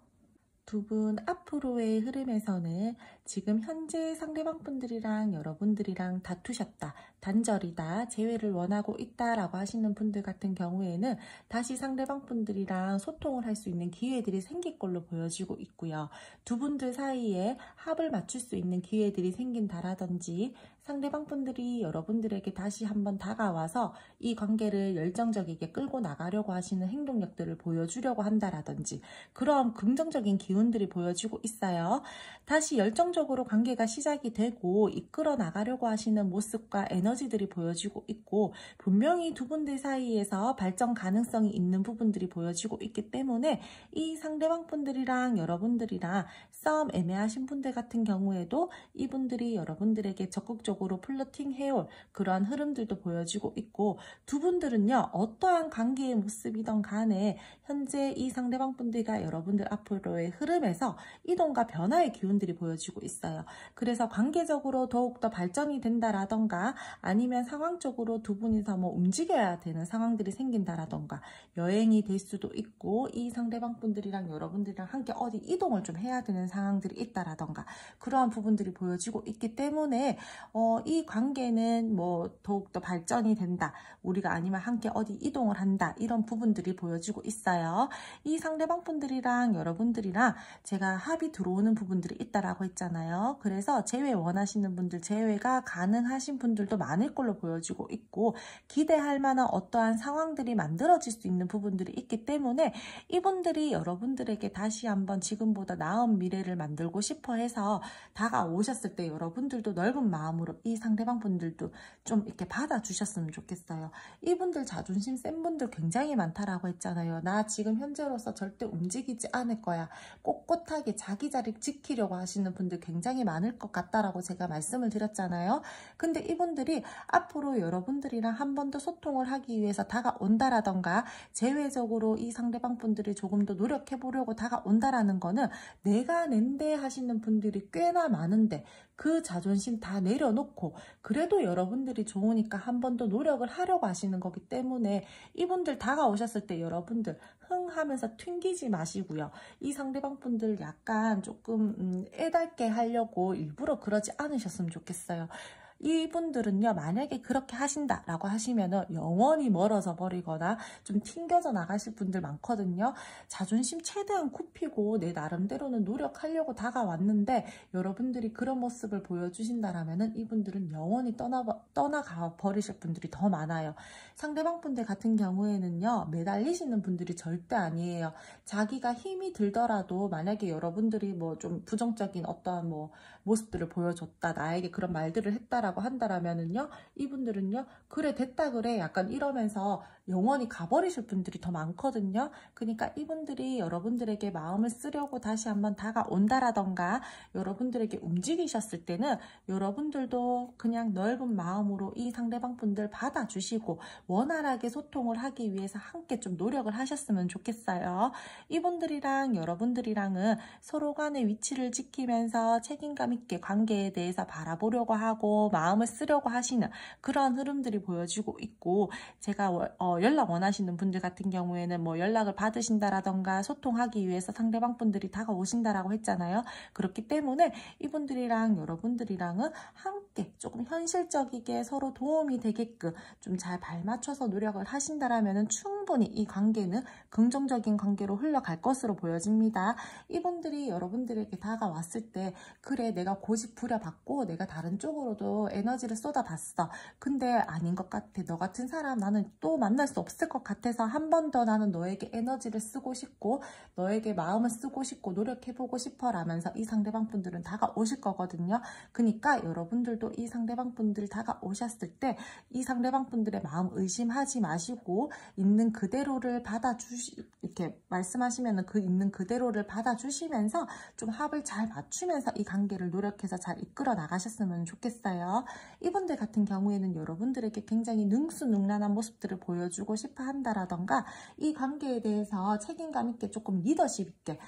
두 분 앞으로의 흐름에서는 지금 현재 상대방 분들이랑 여러분들이랑 다투셨다, 단절이다, 재회를 원하고 있다라고 하시는 분들 같은 경우에는 다시 상대방 분들이랑 소통을 할 수 있는 기회들이 생길 걸로 보여지고 있고요. 두 분들 사이에 합을 맞출 수 있는 기회들이 생긴다라든지 상대방 분들이 여러분들에게 다시 한번 다가와서 이 관계를 열정적이게 끌고 나가려고 하시는 행동력들을 보여주려고 한다라든지 그런 긍정적인 기운들이 보여지고 있어요. 다시 열정적으로 관계가 시작이 되고 이끌어 나가려고 하시는 모습과 에너지들이 보여지고 있고 분명히 두 분들 사이에서 발전 가능성이 있는 부분들이 보여지고 있기 때문에 이 상대방 분들이랑 여러분들이랑 싸움 애매하신 분들 같은 경우에도 이분들이 여러분들에게 적극적으로 플러팅 해올 그러한 흐름들도 보여지고 있고 두 분들은요 어떠한 관계의 모습이든 간에 현재 이 상대방 분들과 여러분들 앞으로의 흐름에서 이동과 변화의 기운들이 보여지고 있어요. 그래서 관계적으로 더욱더 발전이 된다라던가 아니면 상황적으로 두 분이서 뭐 움직여야 되는 상황들이 생긴다라던가 여행이 될 수도 있고 이 상대방 분들이랑 여러분들이랑 함께 어디 이동을 좀 해야 되는 상황들이 있다라던가 그러한 부분들이 보여지고 있기 때문에 이 관계는 뭐 더욱더 발전이 된다. 우리가 아니면 함께 어디 이동을 한다. 이런 부분들이 보여지고 있어요. 이 상대방 분들이랑 여러분들이랑 제가 합이 들어오는 부분들이 있다라고 했잖아요. 그래서 재회 원하시는 분들, 재회가 가능하신 분들도 많을 많을 걸로 보여지고 있고, 기대할 만한 어떠한 상황들이 만들어질 수 있는 부분들이 있기 때문에 이분들이 여러분들에게 다시 한번 지금보다 나은 미래를 만들고 싶어 해서 다가오셨을 때 여러분들도 넓은 마음으로 이 상대방 분들도 좀 이렇게 받아주셨으면 좋겠어요. 이분들 자존심 센 분들 굉장히 많다라고 했잖아요. 나 지금 현재로서 절대 움직이지 않을 거야. 꼿꼿하게 자기 자리 지키려고 하시는 분들 굉장히 많을 것 같다라고 제가 말씀을 드렸잖아요. 근데 이분들이 앞으로 여러분들이랑 한 번 더 소통을 하기 위해서 다가온다라던가, 제외적으로 이 상대방 분들이 조금 더 노력해 보려고 다가온다라는 거는 내가 낸대 하시는 분들이 꽤나 많은데 그 자존심 다 내려놓고 그래도 여러분들이 좋으니까 한 번 더 노력을 하려고 하시는 거기 때문에 이분들 다가오셨을 때 여러분들 흥 하면서 튕기지 마시고요. 이 상대방 분들 약간 조금 애달게 하려고 일부러 그러지 않으셨으면 좋겠어요. 이분들은요, 만약에 그렇게 하신다라고 하시면은 영원히 멀어져 버리거나 좀 튕겨져 나가실 분들 많거든요. 자존심 최대한 굽히고 내 나름대로는 노력하려고 다가왔는데 여러분들이 그런 모습을 보여주신다라면은 이분들은 영원히 떠나가 버리실 분들이 더 많아요. 상대방 분들 같은 경우에는요, 매달리시는 분들이 절대 아니에요. 자기가 힘이 들더라도 만약에 여러분들이 뭐 좀 부정적인 어떠한 뭐 모습들을 보여줬다, 나에게 그런 말들을 했다라고 한다라면은요, 이분들은요, 그래 됐다 그래 약간 이러면서 영원히 가버리실 분들이 더 많거든요. 그러니까 이분들이 여러분들에게 마음을 쓰려고 다시 한번 다가온다라던가 여러분들에게 움직이셨을 때는 여러분들도 그냥 넓은 마음으로 이 상대방 분들 받아주시고 원활하게 소통을 하기 위해서 함께 좀 노력을 하셨으면 좋겠어요. 이분들이랑 여러분들이랑은 서로 간의 위치를 지키면서 책임감 있게 관계에 대해서 바라보려고 하고 마음을 쓰려고 하시는 그런 흐름들이 보여지고 있고, 제가 연락 원하시는 분들 같은 경우에는 뭐 연락을 받으신다라던가 소통하기 위해서 상대방 분들이 다가오신다라고 했잖아요. 그렇기 때문에 이분들이랑 여러분들이랑은 함께 조금 현실적이게 서로 도움이 되게끔 좀 잘 발맞춰서 노력을 하신다라면은 충분히 이 관계는 긍정적인 관계로 흘러갈 것으로 보여집니다. 이분들이 여러분들에게 다가왔을 때 그래 내가 고집 부려봤고 내가 다른 쪽으로도 에너지를 쏟아봤어. 근데 아닌 것 같아. 너 같은 사람 나는 또 만날 수 없을 것 같아서 한 번 더 나는 너에게 에너지를 쓰고 싶고 너에게 마음을 쓰고 싶고 노력해보고 싶어 라면서 이 상대방 분들은 다가오실 거거든요. 그러니까 여러분들도 이 상대방 분들 다가오셨을 때 이 상대방 분들의 마음 의심하지 마시고 있는 그대로를 이렇게 말씀하시면은 그 있는 그대로를 받아주시면서 좀 합을 잘 맞추면서 이 관계를 노력해서 잘 이끌어 나가셨으면 좋겠어요. 이분들 같은 경우에는 여러분들에게 굉장히 능수능란한 모습들을 보여주고 싶어 한다라던가 이 관계에 대해서 책임감 있게 조금 리더십 있게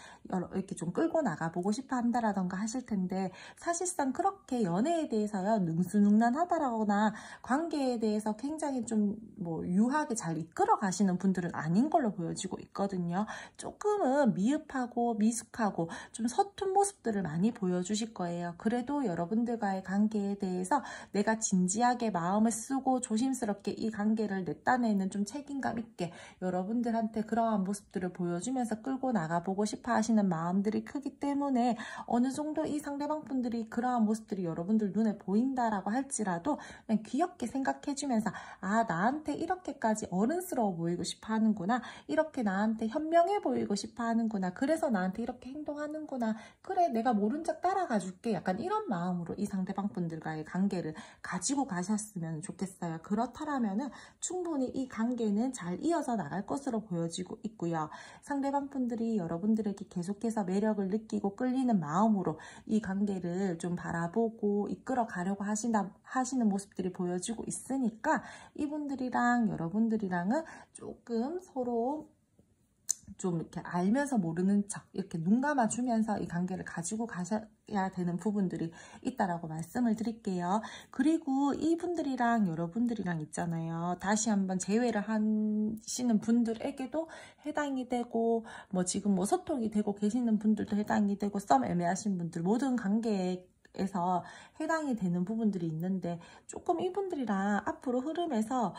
이렇게 좀 끌고 나가보고 싶어 한다라던가 하실 텐데, 사실상 그렇게 연애에 대해서요 능수능란하다라거나 관계에 대해서 굉장히 좀 뭐 유하게 잘 이끌어 가시는 분들은 아닌 걸로 보여지고 있거든요. 조금은 미흡하고 미숙하고 좀 서툰 모습들을 많이 보여주실 거예요. 그래도 여러분들과의 관계에 대해서 내가 진지하게 마음을 쓰고 조심스럽게 이 관계를 내 딴에는 좀 책임감 있게 여러분들한테 그러한 모습들을 보여주면서 끌고 나가보고 싶어 하시는 마음들이 크기 때문에 어느 정도 이 상대방 분들이 그러한 모습들이 여러분들 눈에 보인다라고 할지라도 그냥 귀엽게 생각해주면서 아 나한테 이렇게까지 어른스러워 보이고 싶어 하는구나, 이렇게 나한테 현명해 보이고 싶어 하는구나, 그래서 나한테 이렇게 행동하는구나, 그래 내가 모른 척 따라가 줄게, 약간 이런 마음으로 이 상대방 분들과의 관계를 가지고 가셨으면 좋겠어요. 그렇다면은 충분히 이 관계는 잘 이어져 나갈 것으로 보여지고 있고요. 상대방 분들이 여러분들에게 계속해서 매력을 느끼고 끌리는 마음으로 이 관계를 좀 바라보고 이끌어 가려고 하시는 모습들이 보여지고 있으니까 이분들이랑 여러분들이랑은 조금 서로 좀 이렇게 알면서 모르는 척 이렇게 눈 감아주면서 이 관계를 가지고 가셔야 되는 부분들이 있다라고 말씀을 드릴게요. 그리고 이분들이랑 여러분들이랑 있잖아요. 다시 한번 재회를 하시는 분들에게도 해당이 되고 뭐 지금 뭐 소통이 되고 계시는 분들도 해당이 되고 썸 애매하신 분들 모든 관계에 에서 해당이 되는 부분들이 있는데 조금 이분들이랑 앞으로 흐름에서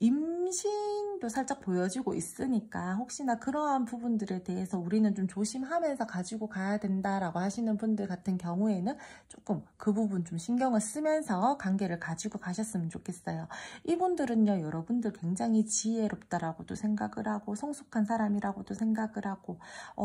임신도 살짝 보여지고 있으니까 혹시나 그러한 부분들에 대해서 우리는 좀 조심하면서 가지고 가야 된다라고 하시는 분들 같은 경우에는 조금 그 부분 좀 신경을 쓰면서 관계를 가지고 가셨으면 좋겠어요. 이분들은요, 여러분들 굉장히 지혜롭다라고도 생각을 하고 성숙한 사람이라고도 생각을 하고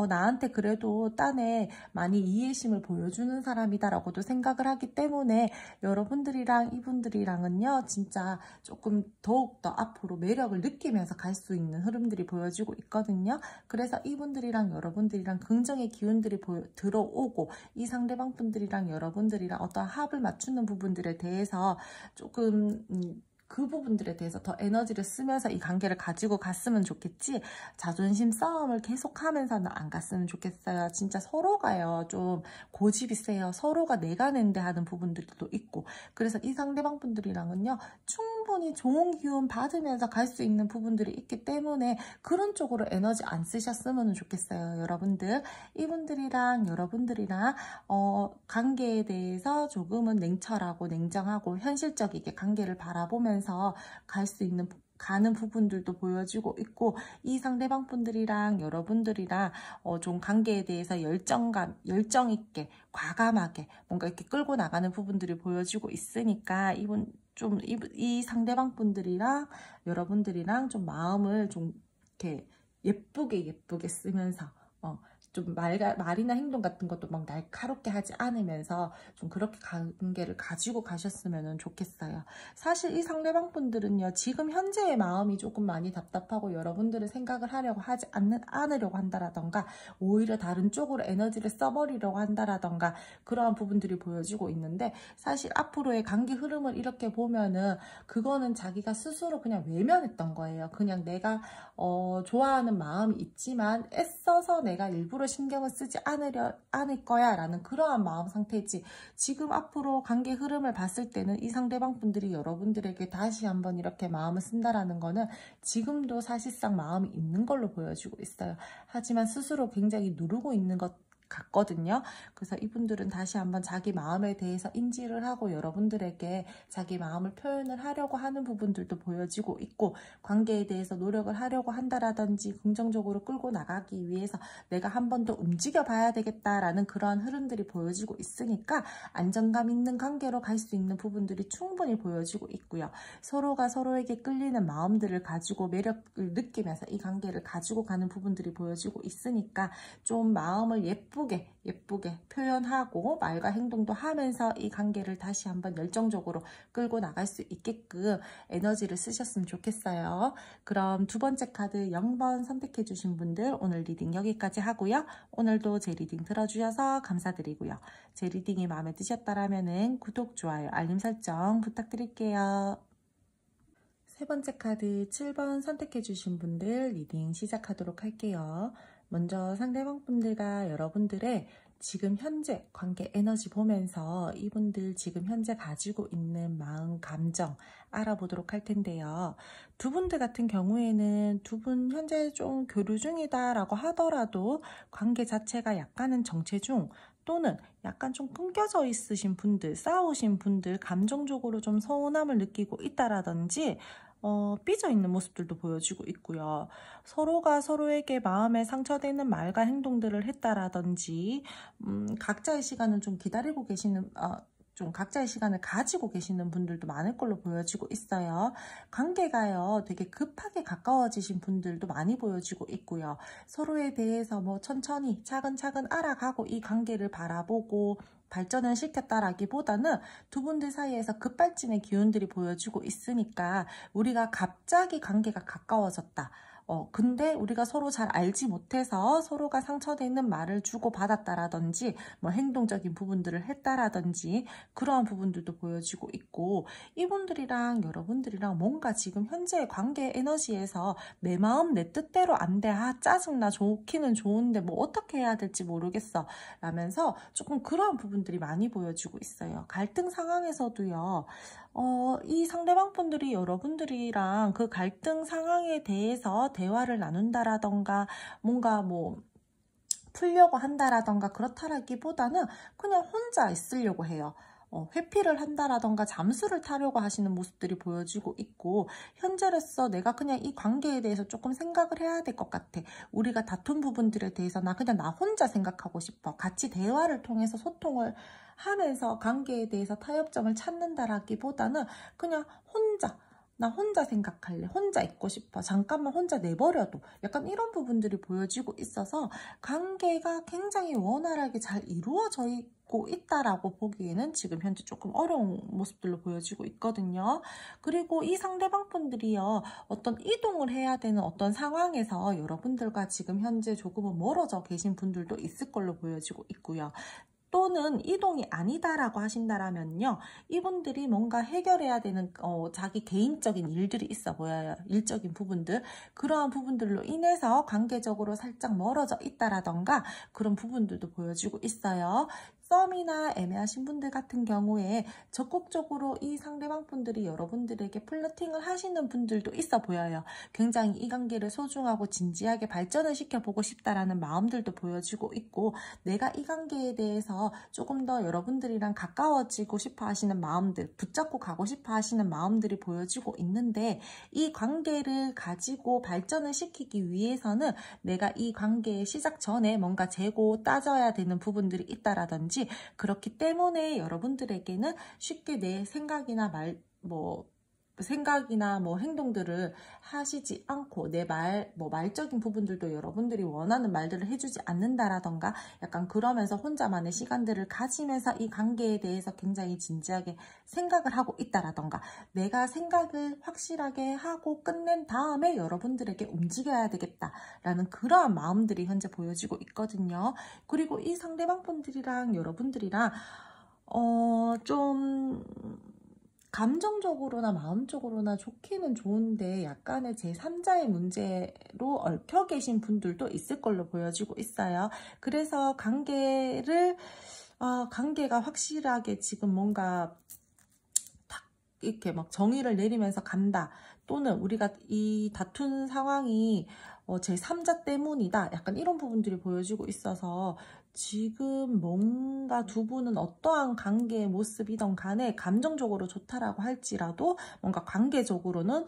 나한테 그래도 딴에 많이 이해심을 보여주는 사람이다라고도 생각을 하기 때문에 여러분들이랑 이분들이랑은요, 진짜 조금 더욱더 앞으로 매력을 느끼면서 갈 수 있는 흐름들이 보여지고 있거든요. 그래서 이분들이랑 여러분들이랑 긍정의 기운들이 들어오고 이 상대방 분들이랑 여러분들이랑 어떤 합을 맞추는 부분들에 대해서 조금 그 부분들에 대해서 더 에너지를 쓰면서 이 관계를 가지고 갔으면 좋겠지, 자존심 싸움을 계속하면서는 안 갔으면 좋겠어요. 진짜 서로가요, 좀 고집이 세요. 서로가 내가 낸데 하는 부분들도 있고, 그래서 이 상대방 분들이랑은요, 충분히 좋은 기운 받으면서 갈 수 있는 부분들이 있기 때문에 그런 쪽으로 에너지 안 쓰셨으면 좋겠어요. 여러분들, 이분들이랑 여러분들이랑 관계에 대해서 조금은 냉철하고 냉정하고 현실적이게 관계를 바라보면서 갈 수 있는 가는 부분들도 보여지고 있고, 이 상대방 분들이랑 여러분들이랑 좀 관계에 대해서 열정 있게 과감하게 뭔가 이렇게 끌고 나가는 부분들이 보여지고 있으니까 이 상대방 분들이랑 여러분들이랑 좀 마음을 좀 이렇게 예쁘게 쓰면서 좀 말이나 행동 같은 것도 막 날카롭게 하지 않으면서 좀 그렇게 관계를 가지고 가셨으면 좋겠어요. 사실 이 상대방 분들은요, 지금 현재의 마음이 조금 많이 답답하고 여러분들을 생각을 하려고 하지 않으려고 한다라던가 오히려 다른 쪽으로 에너지를 써버리려고 한다라던가 그러한 부분들이 보여지고 있는데, 사실 앞으로의 관계 흐름을 이렇게 보면은 그거는 자기가 스스로 그냥 외면했던 거예요. 그냥 내가 좋아하는 마음이 있지만 애써서 내가 일부러 신경을 쓰지 않을 거야 라는 그러한 마음 상태지, 지금 앞으로 관계 흐름을 봤을 때는 이 상대방 분들이 여러분들에게 다시 한번 이렇게 마음을 쓴다라는 거는 지금도 사실상 마음이 있는 걸로 보여지고 있어요. 하지만 스스로 굉장히 누르고 있는 것 같거든요. 그래서 이분들은 다시 한번 자기 마음에 대해서 인지를 하고 여러분들에게 자기 마음을 표현을 하려고 하는 부분들도 보여지고 있고, 관계에 대해서 노력을 하려고 한다라든지 긍정적으로 끌고 나가기 위해서 내가 한 번 더 움직여 봐야 되겠다라는 그러한 흐름들이 보여지고 있으니까 안정감 있는 관계로 갈 수 있는 부분들이 충분히 보여지고 있고요. 서로가 서로에게 끌리는 마음들을 가지고 매력을 느끼면서 이 관계를 가지고 가는 부분들이 보여지고 있으니까 좀 마음을 예쁘게 표현하고 말과 행동도 하면서 이 관계를 다시 한번 열정적으로 끌고 나갈 수 있게끔 에너지를 쓰셨으면 좋겠어요. 그럼 두 번째 카드 0번 선택해 주신 분들 오늘 리딩 여기까지 하고요. 오늘도 제 리딩 들어주셔서 감사드리고요. 제 리딩이 마음에 드셨다면 구독, 좋아요, 알림 설정 부탁드릴게요. 세 번째 카드 7번 선택해 주신 분들 리딩 시작하도록 할게요. 먼저 상대방 분들과 여러분들의 지금 현재 관계 에너지 보면서 이분들 지금 현재 가지고 있는 마음, 감정 알아보도록 할 텐데요. 두 분들 같은 경우에는 두 분 현재 좀 교류 중이다라고 하더라도 관계 자체가 약간은 정체 중, 또는 약간 좀 끊겨져 있으신 분들, 싸우신 분들, 감정적으로 좀 서운함을 느끼고 있다라든지 삐져 있는 모습들도 보여지고 있고요. 서로가 서로에게 마음에 상처되는 말과 행동들을 했다라든지 각자의 시간을 좀 기다리고 계시는 좀 각자의 시간을 가지고 계시는 분들도 많을 걸로 보여지고 있어요. 관계가요, 되게 급하게 가까워지신 분들도 많이 보여지고 있고요. 서로에 대해서 뭐 천천히 차근차근 알아가고 이 관계를 바라보고 발전을 시켰다라기보다는 두 분들 사이에서 급발진의 기운들이 보여지고 있으니까 우리가 갑자기 관계가 가까워졌다. 근데 우리가 서로 잘 알지 못해서 서로가 상처되는 말을 주고받았다라든지 뭐 행동적인 부분들을 했다라든지 그러한 부분들도 보여지고 있고, 이분들이랑 여러분들이랑 뭔가 지금 현재의 관계 에너지에서 내 마음 내 뜻대로 안 돼, 짜증나, 좋기는 좋은데 뭐 어떻게 해야 될지 모르겠어 라면서 조금 그러한 부분들이 많이 보여지고 있어요. 갈등 상황에서도요, 이 상대방 분들이 여러분들이랑 그 갈등 상황에 대해서 대화를 나눈다라던가 뭔가 뭐 풀려고 한다라던가 그렇다라기보다는 그냥 혼자 있으려고 해요. 회피를 한다라던가 잠수를 타려고 하시는 모습들이 보여지고 있고, 현재로서 내가 그냥 이 관계에 대해서 조금 생각을 해야 될 것 같아. 우리가 다툰 부분들에 대해서 나 그냥 나 혼자 생각하고 싶어. 같이 대화를 통해서 소통을 하면서 관계에 대해서 타협점을 찾는다라기보다는 그냥 나 혼자 생각할래. 혼자 있고 싶어. 잠깐만 혼자 내버려둬. 약간 이런 부분들이 보여지고 있어서 관계가 굉장히 원활하게 잘 이루어져 있고 있다라고 보기에는 지금 현재 조금 어려운 모습들로 보여지고 있거든요. 그리고 이 상대방 분들이요, 어떤 이동을 해야 되는 어떤 상황에서 여러분들과 지금 현재 조금은 멀어져 계신 분들도 있을 걸로 보여지고 있고요. 또는 이동이 아니다라고 하신다라면요, 이분들이 뭔가 해결해야 되는 자기 개인적인 일들이 있어 보여요. 일적인 부분들, 그러한 부분들로 인해서 관계적으로 살짝 멀어져 있다라던가 그런 부분들도 보여지고 있어요. 썸이나 애매하신 분들 같은 경우에 적극적으로 이 상대방 분들이 여러분들에게 플러팅을 하시는 분들도 있어 보여요. 굉장히 이 관계를 소중하고 진지하게 발전을 시켜보고 싶다라는 마음들도 보여지고 있고, 내가 이 관계에 대해서 조금 더 여러분들이랑 가까워지고 싶어 하시는 마음들, 붙잡고 가고 싶어 하시는 마음들이 보여지고 있는데, 이 관계를 가지고 발전을 시키기 위해서는 내가 이 관계의 시작 전에 뭔가 재고 따져야 되는 부분들이 있다라든지, 그렇기 때문에 여러분들에게는 쉽게 내 생각이나 행동들을 하시지 않고, 내 말적인 부분들도 여러분들이 원하는 말들을 해주지 않는다라던가, 약간 그러면서 혼자만의 시간들을 가지면서 이 관계에 대해서 굉장히 진지하게 생각을 하고 있다라던가, 내가 생각을 확실하게 하고 끝낸 다음에 여러분들에게 움직여야 되겠다라는 그러한 마음들이 현재 보여지고 있거든요. 그리고 이 상대방 분들이랑 여러분들이랑 좀 감정적으로나 마음적으로나 좋기는 좋은데 약간의 제3자의 문제로 얽혀 계신 분들도 있을 걸로 보여지고 있어요. 그래서 관계가 확실하게 지금 뭔가 탁 이렇게 막 정의를 내리면서 간다, 또는 우리가 이 다툰 상황이 제3자 때문이다, 약간 이런 부분들이 보여지고 있어서 지금 뭔가 두 분은 어떠한 관계의 모습이든 간에 감정적으로 좋다라고 할지라도 뭔가 관계적으로는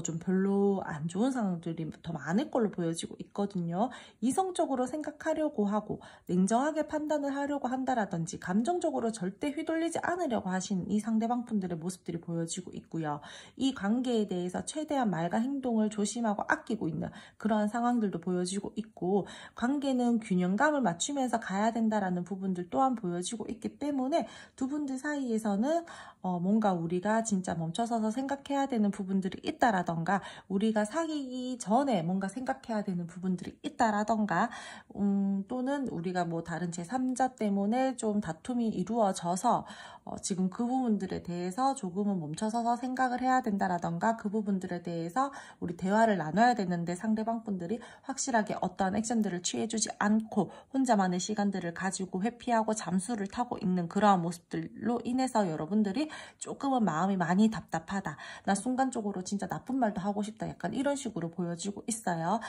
좀 별로 안 좋은 상황들이 더 많을 걸로 보여지고 있거든요. 이성적으로 생각하려고 하고 냉정하게 판단을 하려고 한다라든지 감정적으로 절대 휘둘리지 않으려고 하시는 이 상대방 분들의 모습들이 보여지고 있고요. 이 관계에 대해서 최대한 말과 행동을 조심하고 아끼고 있는 그러한 상황들도 보여지고 있고, 관계는 균형감을 맞추면서 가야 된다라는 부분들 또한 보여지고 있기 때문에 두 분들 사이에서는 뭔가 우리가 진짜 멈춰서서 생각해야 되는 부분들이 있다라던가, 우리가 사귀기 전에 뭔가 생각해야 되는 부분들이 있다라던가, 또는 우리가 뭐 다른 제3자 때문에 좀 다툼이 이루어져서 지금 그 부분들에 대해서 조금은 멈춰서서 생각을 해야 된다라던가, 그 부분들에 대해서 우리 대화를 나눠야 되는데 상대방 분들이 확실하게 어떠한 액션들을 취해주지 않고 혼자만의 시간들을 가지고 회피하고 잠수를 타고 있는 그러한 모습들로 인해서 여러분들이 조금은 마음이 많이 답답하다, 나 순간적으로 진짜 나쁜 말도 하고 싶다, 약간 이런 식으로 보여지고 있어요.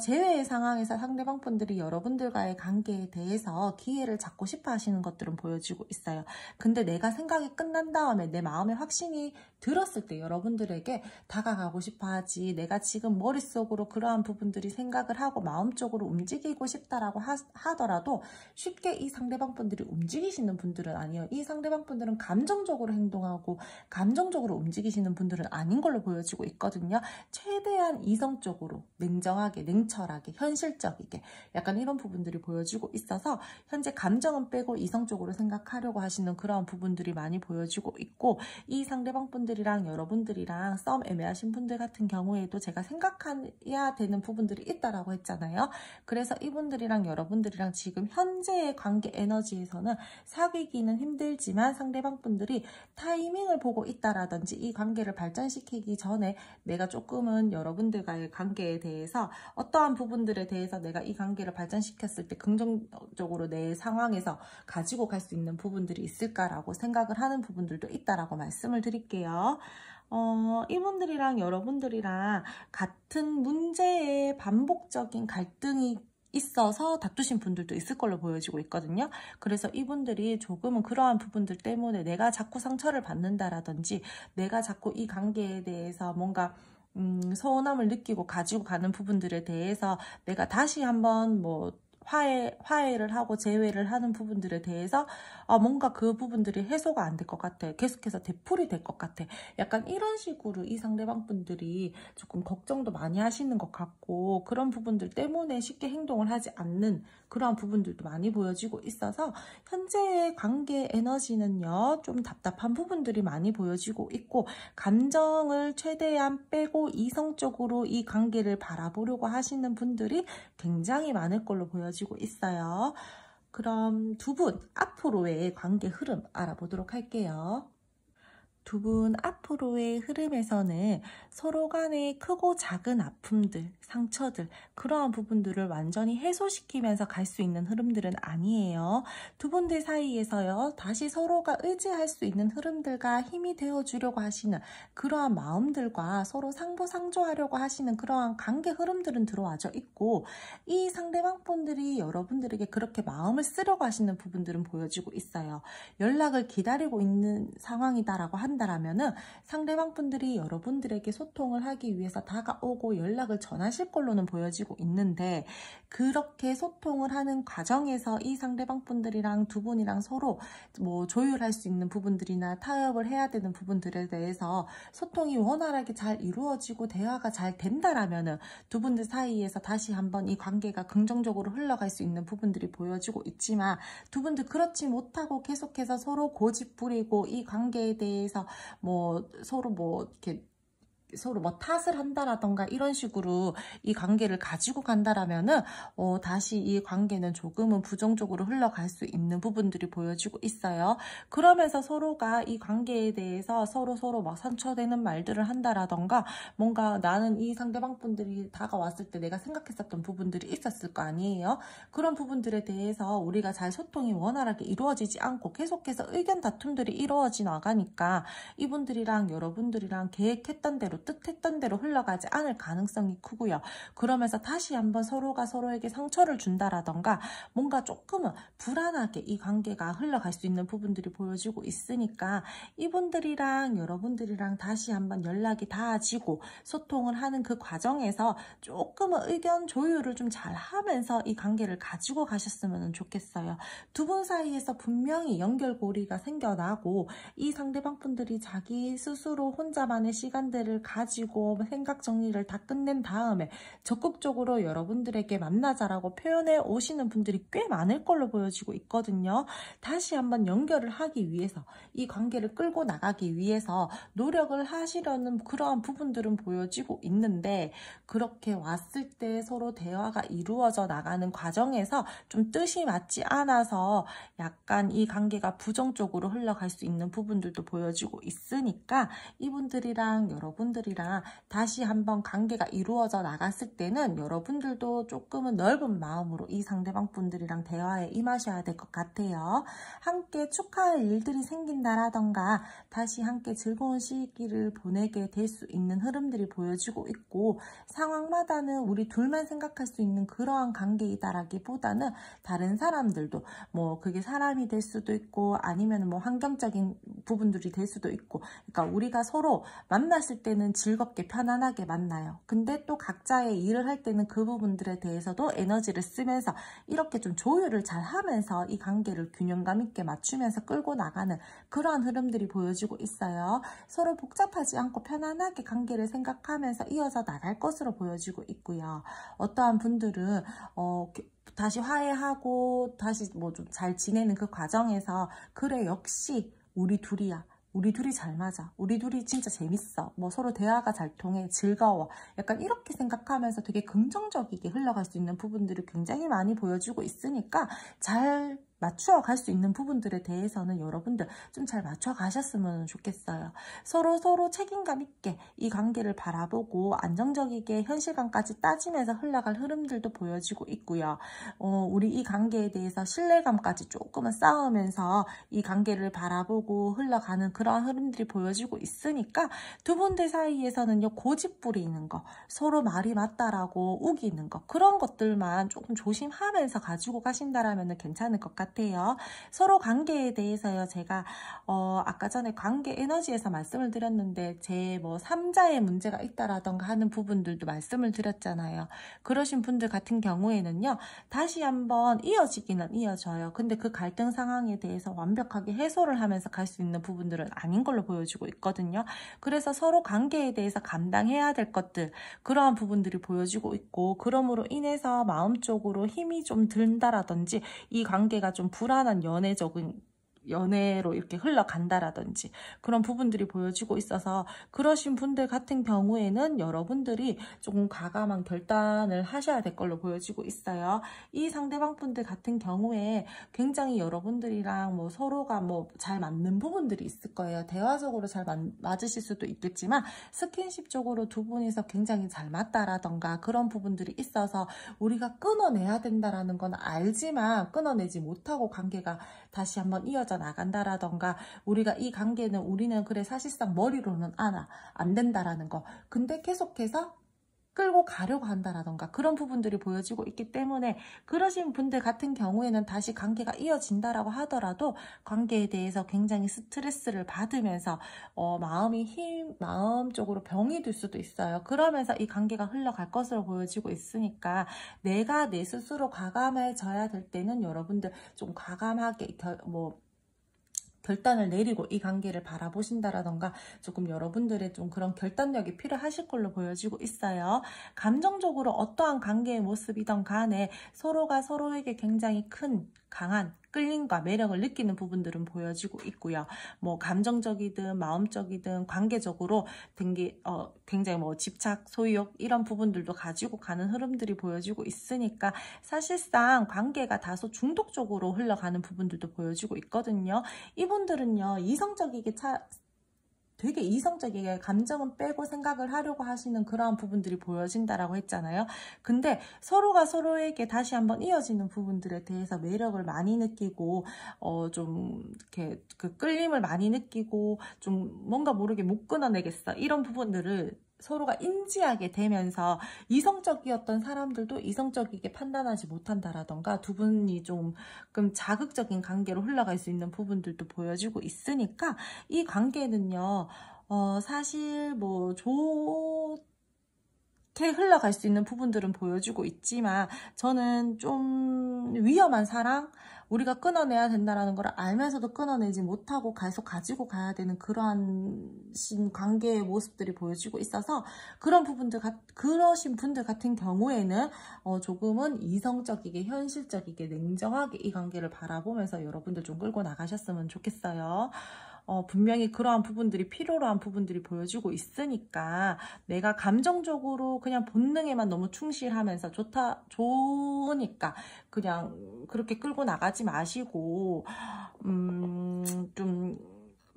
제외의 상황에서 상대방 분들이 여러분들과의 관계에 대해서 기회를 잡고 싶어 하시는 것들은 보여지고 있어요. 근데 내가 생각이 끝난 다음에 내 마음에 확신이 들었을 때 여러분들에게 다가가고 싶어 하지, 내가 지금 머릿속으로 그러한 부분들이 생각을 하고 마음적으로 움직이고 싶다라고 하더라도 쉽게 이 상대방 분들이 움직이시는 분들은 아니에요. 이 상대방 분들은 감정적으로 행동하고 감정적으로 움직이시는 분들은 아닌 걸로 보여지고 있거든요. 최대한 이성적으로 냉정하게, 냉철하게, 현실적이게 약간 이런 부분들이 보여지고 있어서 현재 감정은 빼고 이성적으로 생각하려고 하시는 그런 부분들이 많이 보여지고 있고, 이 상대방 분들이랑 여러분들이랑 썸 애매하신 분들 같은 경우에도 제가 생각해야 되는 부분들이 있다라고 했잖아요. 그래서 이분들이랑 여러분들이랑 지금 현재의 관계 에너지에서는 사귀기는 힘들지만 상대방 분들이 타이밍을 보고 있다라든지 이 관계를 발전시키기 전에 내가 조금은 여러분들과의 관계에 대해서 어떠한 부분들에 대해서 내가 이 관계를 발전시켰을 때 긍정적으로 내 상황에서 가지고 갈 수 있는 부분들이 있을까라고 생각을 하는 부분들도 있다라고 말씀을 드릴게요. 이분들이랑 여러분들이랑 같은 문제의 반복적인 갈등이 있어서 다투신 분들도 있을 걸로 보여지고 있거든요. 그래서 이분들이 조금은 그러한 부분들 때문에 내가 자꾸 상처를 받는다라든지 내가 자꾸 이 관계에 대해서 뭔가 서운함을 느끼고 가지고 가는 부분들에 대해서 내가 다시 한번 뭐 화해를 하고 재회를 하는 부분들에 대해서 뭔가 그 부분들이 해소가 안 될 것 같아. 계속해서 되풀이 될 것 같아. 약간 이런 식으로 이 상대방 분들이 조금 걱정도 많이 하시는 것 같고 그런 부분들 때문에 쉽게 행동을 하지 않는 그러한 부분들도 많이 보여지고 있어서 현재의 관계 에너지는요. 좀 답답한 부분들이 많이 보여지고 있고 감정을 최대한 빼고 이성적으로 이 관계를 바라보려고 하시는 분들이 굉장히 많을 걸로 보여지고 있어요. 그럼 두 분 앞으로의 관계 흐름 알아보도록 할게요. 두 분 앞으로의 흐름에서는 서로 간의 크고 작은 아픔들, 상처들, 그러한 부분들을 완전히 해소시키면서 갈 수 있는 흐름들은 아니에요. 두 분들 사이에서요, 다시 서로가 의지할 수 있는 흐름들과 힘이 되어주려고 하시는 그러한 마음들과 서로 상부상조하려고 하시는 그러한 관계 흐름들은 들어와져 있고, 이 상대방 분들이 여러분들에게 그렇게 마음을 쓰려고 하시는 부분들은 보여지고 있어요. 연락을 기다리고 있는 상황이다라고 한다라면은 상대방 분들이 여러분들에게 소통을 하기 위해서 다가오고 연락을 전하실 걸로는 보여지고 있는데, 그렇게 소통을 하는 과정에서 이 상대방 분들이랑 두 분이랑 서로 뭐 조율할 수 있는 부분들이나 타협을 해야 되는 부분들에 대해서 소통이 원활하게 잘 이루어지고 대화가 잘 된다라면은 두 분들 사이에서 다시 한번 이 관계가 긍정적으로 흘러갈 수 있는 부분들이 보여지고 있지만, 두 분들 그렇지 못하고 계속해서 서로 고집 부리고 이 관계에 대해서 뭐 서로 뭐 이렇게 서로 뭐 탓을 한다라던가 이런 식으로 이 관계를 가지고 간다라면은 다시 이 관계는 조금은 부정적으로 흘러갈 수 있는 부분들이 보여지고 있어요. 그러면서 서로가 이 관계에 대해서 서로 막 상처되는 말들을 한다라던가, 뭔가 나는 이 상대방 분들이 다가왔을 때 내가 생각했었던 부분들이 있었을 거 아니에요. 그런 부분들에 대해서 우리가 잘 소통이 원활하게 이루어지지 않고 계속해서 의견 다툼들이 이루어져 나가니까 이분들이랑 여러분들이랑 계획했던 대로 뜻했던 대로 흘러가지 않을 가능성이 크고요. 그러면서 다시 한번 서로가 서로에게 상처를 준다라던가 뭔가 조금은 불안하게 이 관계가 흘러갈 수 있는 부분들이 보여지고 있으니까 이분들이랑 여러분들이랑 다시 한번 연락이 닿아지고 소통을 하는 그 과정에서 조금은 의견 조율을 좀 잘 하면서 이 관계를 가지고 가셨으면 좋겠어요. 두 분 사이에서 분명히 연결고리가 생겨나고 이 상대방 분들이 자기 스스로 혼자만의 시간들을 가지고 생각 정리를 다 끝낸 다음에 적극적으로 여러분들에게 만나자라고 표현해 오시는 분들이 꽤 많을 걸로 보여지고 있거든요. 다시 한번 연결을 하기 위해서, 이 관계를 끌고 나가기 위해서 노력을 하시려는 그러한 부분들은 보여지고 있는데, 그렇게 왔을 때 서로 대화가 이루어져 나가는 과정에서 좀 뜻이 맞지 않아서 약간 이 관계가 부정적으로 흘러갈 수 있는 부분들도 보여지고 있으니까 이분들이랑 여러분들이랑 다시 한번 관계가 이루어져 나갔을 때는 여러분들도 조금은 넓은 마음으로 이 상대방 분들이랑 대화에 임하셔야 될 것 같아요. 함께 축하할 일들이 생긴다라던가 다시 함께 즐거운 시기를 보내게 될 수 있는 흐름들이 보여지고 있고, 상황마다는 우리 둘만 생각할 수 있는 그러한 관계이다라기보다는 다른 사람들도 뭐 그게 사람이 될 수도 있고 아니면 뭐 환경적인 부분들이 될 수도 있고, 그러니까 우리가 서로 만났을 때는 즐겁게 편안하게 만나요. 근데 또 각자의 일을 할 때는 그 부분들에 대해서도 에너지를 쓰면서 이렇게 좀 조율을 잘 하면서 이 관계를 균형감 있게 맞추면서 끌고 나가는 그러한 흐름들이 보여지고 있어요. 서로 복잡하지 않고 편안하게 관계를 생각하면서 이어져 나갈 것으로 보여지고 있고요. 어떠한 분들은 다시 화해하고 다시 뭐 좀 잘 지내는 그 과정에서 그래 역시 우리 둘이야. 우리 둘이 잘 맞아. 우리 둘이 진짜 재밌어. 뭐 서로 대화가 잘 통해. 즐거워. 약간 이렇게 생각하면서 되게 긍정적이게 흘러갈 수 있는 부분들이 굉장히 많이 보여주고 있으니까 잘 맞추어 갈 수 있는 부분들에 대해서는 여러분들 좀 잘 맞춰 가셨으면 좋겠어요. 서로 책임감 있게 이 관계를 바라보고 안정적이게 현실감까지 따지면서 흘러갈 흐름들도 보여지고 있고요. 우리 이 관계에 대해서 신뢰감까지 조금은 쌓으면서 이 관계를 바라보고 흘러가는 그런 흐름들이 보여지고 있으니까 두 분들 사이에서는요, 고집 부리는 거, 서로 말이 맞다라고 우기는 거, 그런 것들만 조금 조심하면서 가지고 가신다라면 괜찮을 것 같아요. 서로 관계에 대해서요, 제가 아까 전에 관계 에너지에서 말씀을 드렸는데 제 뭐 3자의 문제가 있다라던가 하는 부분들도 말씀을 드렸잖아요. 그러신 분들 같은 경우에는요, 다시 한번 이어지기는 이어져요. 근데 그 갈등 상황에 대해서 완벽하게 해소를 하면서 갈 수 있는 부분들은 아닌 걸로 보여지고 있거든요. 그래서 서로 관계에 대해서 감당해야 될 것들, 그러한 부분들이 보여지고 있고, 그럼으로 인해서 마음적으로 힘이 좀 든다라든지 이 관계가 좀 불안한 연애로 이렇게 흘러간다라든지 그런 부분들이 보여지고 있어서, 그러신 분들 같은 경우에는 여러분들이 조금 과감한 결단을 하셔야 될 걸로 보여지고 있어요. 이 상대방 분들 같은 경우에 굉장히 여러분들이랑 뭐 서로가 뭐 잘 맞는 부분들이 있을 거예요. 대화적으로 잘 맞으실 수도 있겠지만 스킨십적으로 두 분이서 굉장히 잘 맞다라던가 그런 부분들이 있어서 우리가 끊어내야 된다라는 건 알지만 끊어내지 못하고 관계가 다시 한번 이어져 나간다라던가, 우리가 이 관계는 우리는 그래 사실상 머리로는 안 된다라는 거, 근데 계속해서 끌고 가려고 한다라던가 그런 부분들이 보여지고 있기 때문에, 그러신 분들 같은 경우에는 다시 관계가 이어진다라고 하더라도 관계에 대해서 굉장히 스트레스를 받으면서 마음적으로 병이 들 수도 있어요. 그러면서 이 관계가 흘러갈 것으로 보여지고 있으니까 내가 내 스스로 과감해져야 될 때는 여러분들 좀 과감하게 결단을 내리고 이 관계를 바라보신다라던가 조금 여러분들의 좀 그런 결단력이 필요하실 걸로 보여지고 있어요. 감정적으로 어떠한 관계의 모습이든 간에 서로가 서로에게 굉장히 큰 강한 끌림과 매력을 느끼는 부분들은 보여지고 있고요. 뭐 감정적이든 마음적이든 관계적으로 굉장히 뭐 집착, 소유욕 이런 부분들도 가지고 가는 흐름들이 보여지고 있으니까 사실상 관계가 다소 중독적으로 흘러가는 부분들도 보여지고 있거든요. 이분들은요, 되게 이성적이게 감정은 빼고 생각을 하려고 하시는 그러한 부분들이 보여진다라고 했잖아요. 근데 서로가 서로에게 다시 한번 이어지는 부분들에 대해서 매력을 많이 느끼고 좀 이렇게 그 끌림을 많이 느끼고 좀 뭔가 모르게 못 끊어내겠어, 이런 부분들을 서로가 인지하게 되면서 이성적이었던 사람들도 이성적이게 판단하지 못한다라던가 두 분이 조금 자극적인 관계로 흘러갈 수 있는 부분들도 보여지고 있으니까 이 관계는요, 사실 뭐 좋게 흘러갈 수 있는 부분들은 보여주고 있지만, 저는 좀 위험한 사랑, 우리가 끊어내야 된다는 걸 알면서도 끊어내지 못하고 계속 가지고 가야 되는 그러한 관계의 모습들이 보여지고 있어서, 그러신 분들 같은 경우에는 조금은 이성적이게, 현실적이게, 냉정하게 이 관계를 바라보면서 여러분들 좀 끌고 나가셨으면 좋겠어요. 분명히 그러한 부분들이 필요로 한 부분들이 보여지고 있으니까 내가 감정적으로 그냥 본능에만 너무 충실하면서 좋으니까 그냥 그렇게 끌고 나가지 마시고 좀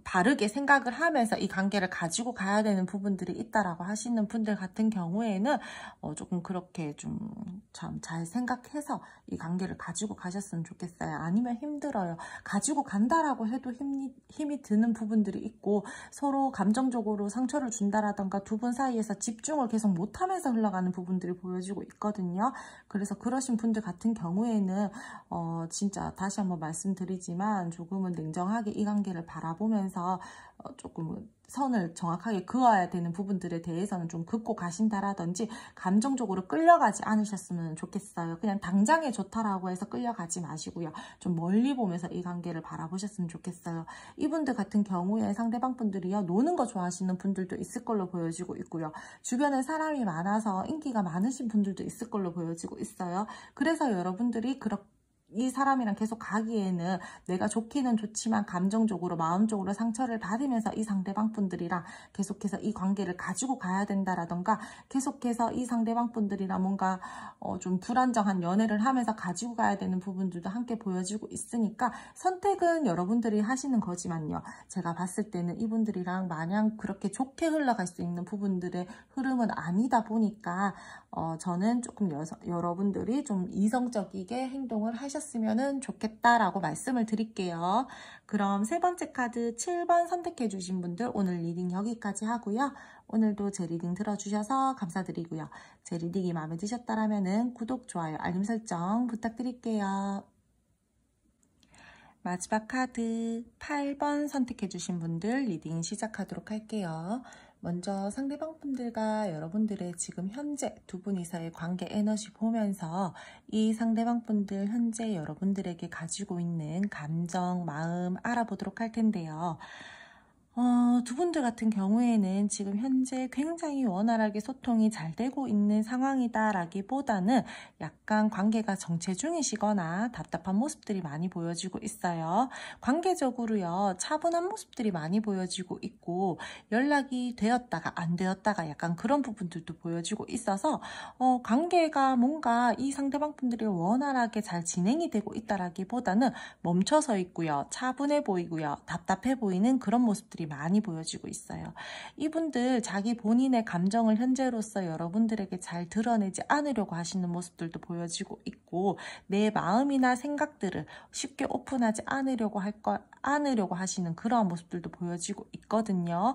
바르게 생각을 하면서 이 관계를 가지고 가야 되는 부분들이 있다라고 하시는 분들 같은 경우에는 조금 그렇게 좀 참 잘 생각해서 이 관계를 가지고 가셨으면 좋겠어요. 아니면 힘들어요. 가지고 간다라고 해도 힘이 드는 부분들이 있고, 서로 감정적으로 상처를 준다라던가 두 분 사이에서 집중을 계속 못하면서 흘러가는 부분들이 보여지고 있거든요. 그래서 그러신 분들 같은 경우에는 진짜 다시 한번 말씀드리지만 조금은 냉정하게 이 관계를 바라보면서 조금은 선을 정확하게 그어야 되는 부분들에 대해서는 좀 긋고 가신다라든지, 감정적으로 끌려가지 않으셨으면 좋겠어요. 그냥 당장에 좋다라고 해서 끌려가지 마시고요. 좀 멀리 보면서 이 관계를 바라보셨으면 좋겠어요. 이분들 같은 경우에 상대방 분들이요, 노는 거 좋아하시는 분들도 있을 걸로 보여지고 있고요. 주변에 사람이 많아서 인기가 많으신 분들도 있을 걸로 보여지고 있어요. 그래서 여러분들이 이 사람이랑 계속 가기에는 내가 좋기는 좋지만 감정적으로 마음적으로 상처를 받으면서 이 상대방 분들이랑 계속해서 이 관계를 가지고 가야 된다라던가 계속해서 이 상대방 분들이랑 뭔가 좀 불안정한 연애를 하면서 가지고 가야 되는 부분들도 함께 보여지고 있으니까 선택은 여러분들이 하시는 거지만요. 제가 봤을 때는 이분들이랑 마냥 그렇게 좋게 흘러갈 수 있는 부분들의 흐름은 아니다 보니까 저는 조금 여러분들이 좀 이성적이게 행동을 하셨으면 좋겠다라고 말씀을 드릴게요. 그럼 세 번째 카드 7번 선택해 주신 분들 오늘 리딩 여기까지 하고요. 오늘도 제 리딩 들어주셔서 감사드리고요. 제 리딩이 마음에 드셨다면 구독, 좋아요, 알림 설정 부탁드릴게요. 마지막 카드 8번 선택해 주신 분들 리딩 시작하도록 할게요. 먼저 상대방 분들과 여러분들의 지금 현재 두 분이서의 관계 에너지 보면서 이 상대방 분들 현재 여러분들에게 가지고 있는 감정, 마음 알아보도록 할 텐데요. 두 분들 같은 경우에는 지금 현재 굉장히 원활하게 소통이 잘 되고 있는 상황이다라기보다는 약간 관계가 정체 중이시거나 답답한 모습들이 많이 보여지고 있어요. 관계적으로요, 차분한 모습들이 많이 보여지고 있고 연락이 되었다가 안 되었다가 약간 그런 부분들도 보여지고 있어서 관계가 뭔가 이 상대방 분들이 원활하게 잘 진행이 되고 있다라기보다는 멈춰서 있고요, 차분해 보이고요, 답답해 보이는 그런 모습들이 많이 보여지고 있어요. 이분들 자기 본인의 감정을 현재로서 여러분들에게 잘 드러내지 않으려고 하시는 모습들도 보여지고 있고 내 마음이나 생각들을 쉽게 오픈하지 않으려고 하시는 그러한 모습들도 보여지고 있거든요.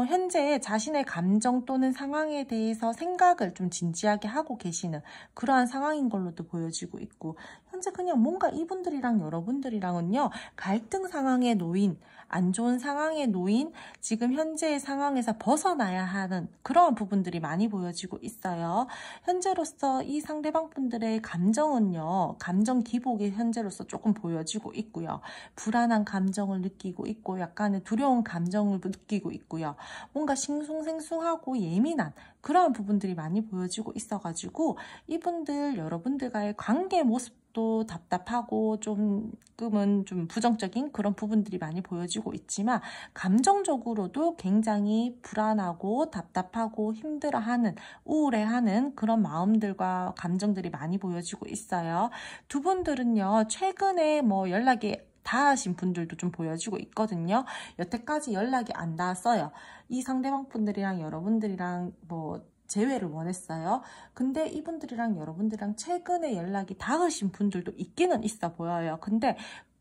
현재 자신의 감정 또는 상황에 대해서 생각을 좀 진지하게 하고 계시는 그러한 상황인 걸로도 보여지고 있고 현재 그냥 뭔가 이분들이랑 여러분들이랑은요 갈등 상황에 놓인 안 좋은 상황에 놓인 지금 현재의 상황에서 벗어나야 하는 그런 부분들이 많이 보여지고 있어요. 현재로서 이 상대방 분들의 감정은요, 감정 기복이 현재로서 조금 보여지고 있고요. 불안한 감정을 느끼고 있고 약간의 두려운 감정을 느끼고 있고요. 뭔가 싱숭생숭하고 예민한 그런 부분들이 많이 보여지고 있어가지고 이분들 여러분들과의 관계 모습도 답답하고 조금은 좀 부정적인 그런 부분들이 많이 보여지고 있지만 감정적으로도 굉장히 불안하고 답답하고 힘들어하는 우울해하는 그런 마음들과 감정들이 많이 보여지고 있어요. 두 분들은요 최근에 뭐 연락이 닿으신 분들도 좀 보여지고 있거든요. 여태까지 연락이 안 닿았어요. 이 상대방 분들이랑 여러분들이랑 뭐 재회를 원했어요. 근데 이분들이랑 여러분들이랑 최근에 연락이 닿으신 분들도 있기는 있어 보여요. 근데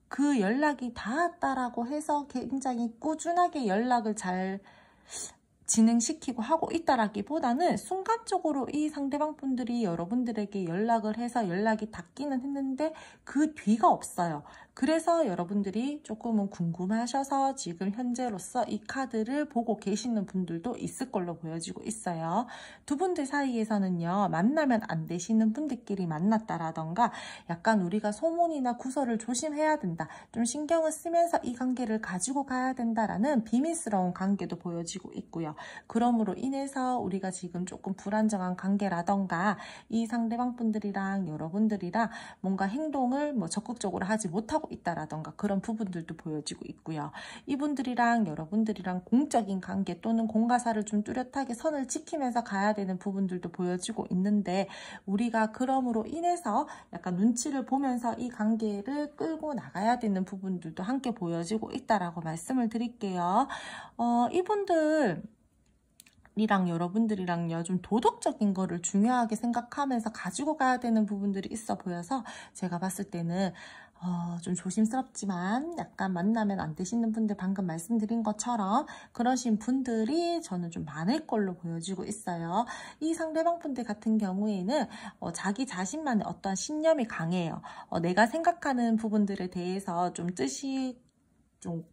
그 연락이 닿았다라고 해서 굉장히 꾸준하게 연락을 잘 진행시키고 하고 있다라기보다는 순간적으로 이 상대방 분들이 여러분들에게 연락을 해서 연락이 닿기는 했는데 그 뒤가 없어요. 그래서 여러분들이 조금은 궁금하셔서 지금 현재로서 이 카드를 보고 계시는 분들도 있을 걸로 보여지고 있어요. 두 분들 사이에서는요, 만나면 안 되시는 분들끼리 만났다라던가 약간 우리가 소문이나 구설을 조심해야 된다. 좀 신경을 쓰면서 이 관계를 가지고 가야 된다라는 비밀스러운 관계도 보여지고 있고요. 그러므로 인해서 우리가 지금 조금 불안정한 관계라던가 이 상대방 분들이랑 여러분들이랑 뭔가 행동을 뭐 적극적으로 하지 못하고 있다라던가 그런 부분들도 보여지고 있고요. 이분들이랑 여러분들이랑 공적인 관계 또는 공과사를 좀 뚜렷하게 선을 지키면서 가야 되는 부분들도 보여지고 있는데 우리가 그럼으로 인해서 약간 눈치를 보면서 이 관계를 끌고 나가야 되는 부분들도 함께 보여지고 있다라고 말씀을 드릴게요. 이분들 이랑 여러분들이랑요 좀 도덕적인 거를 중요하게 생각하면서 가지고 가야 되는 부분들이 있어 보여서 제가 봤을 때는 좀 조심스럽지만 약간 만나면 안 되시는 분들 방금 말씀드린 것처럼 그러신 분들이 저는 좀 많을 걸로 보여지고 있어요. 이 상대방 분들 같은 경우에는 자기 자신만의 어떤 신념이 강해요. 내가 생각하는 부분들에 대해서 좀 뜻을 좀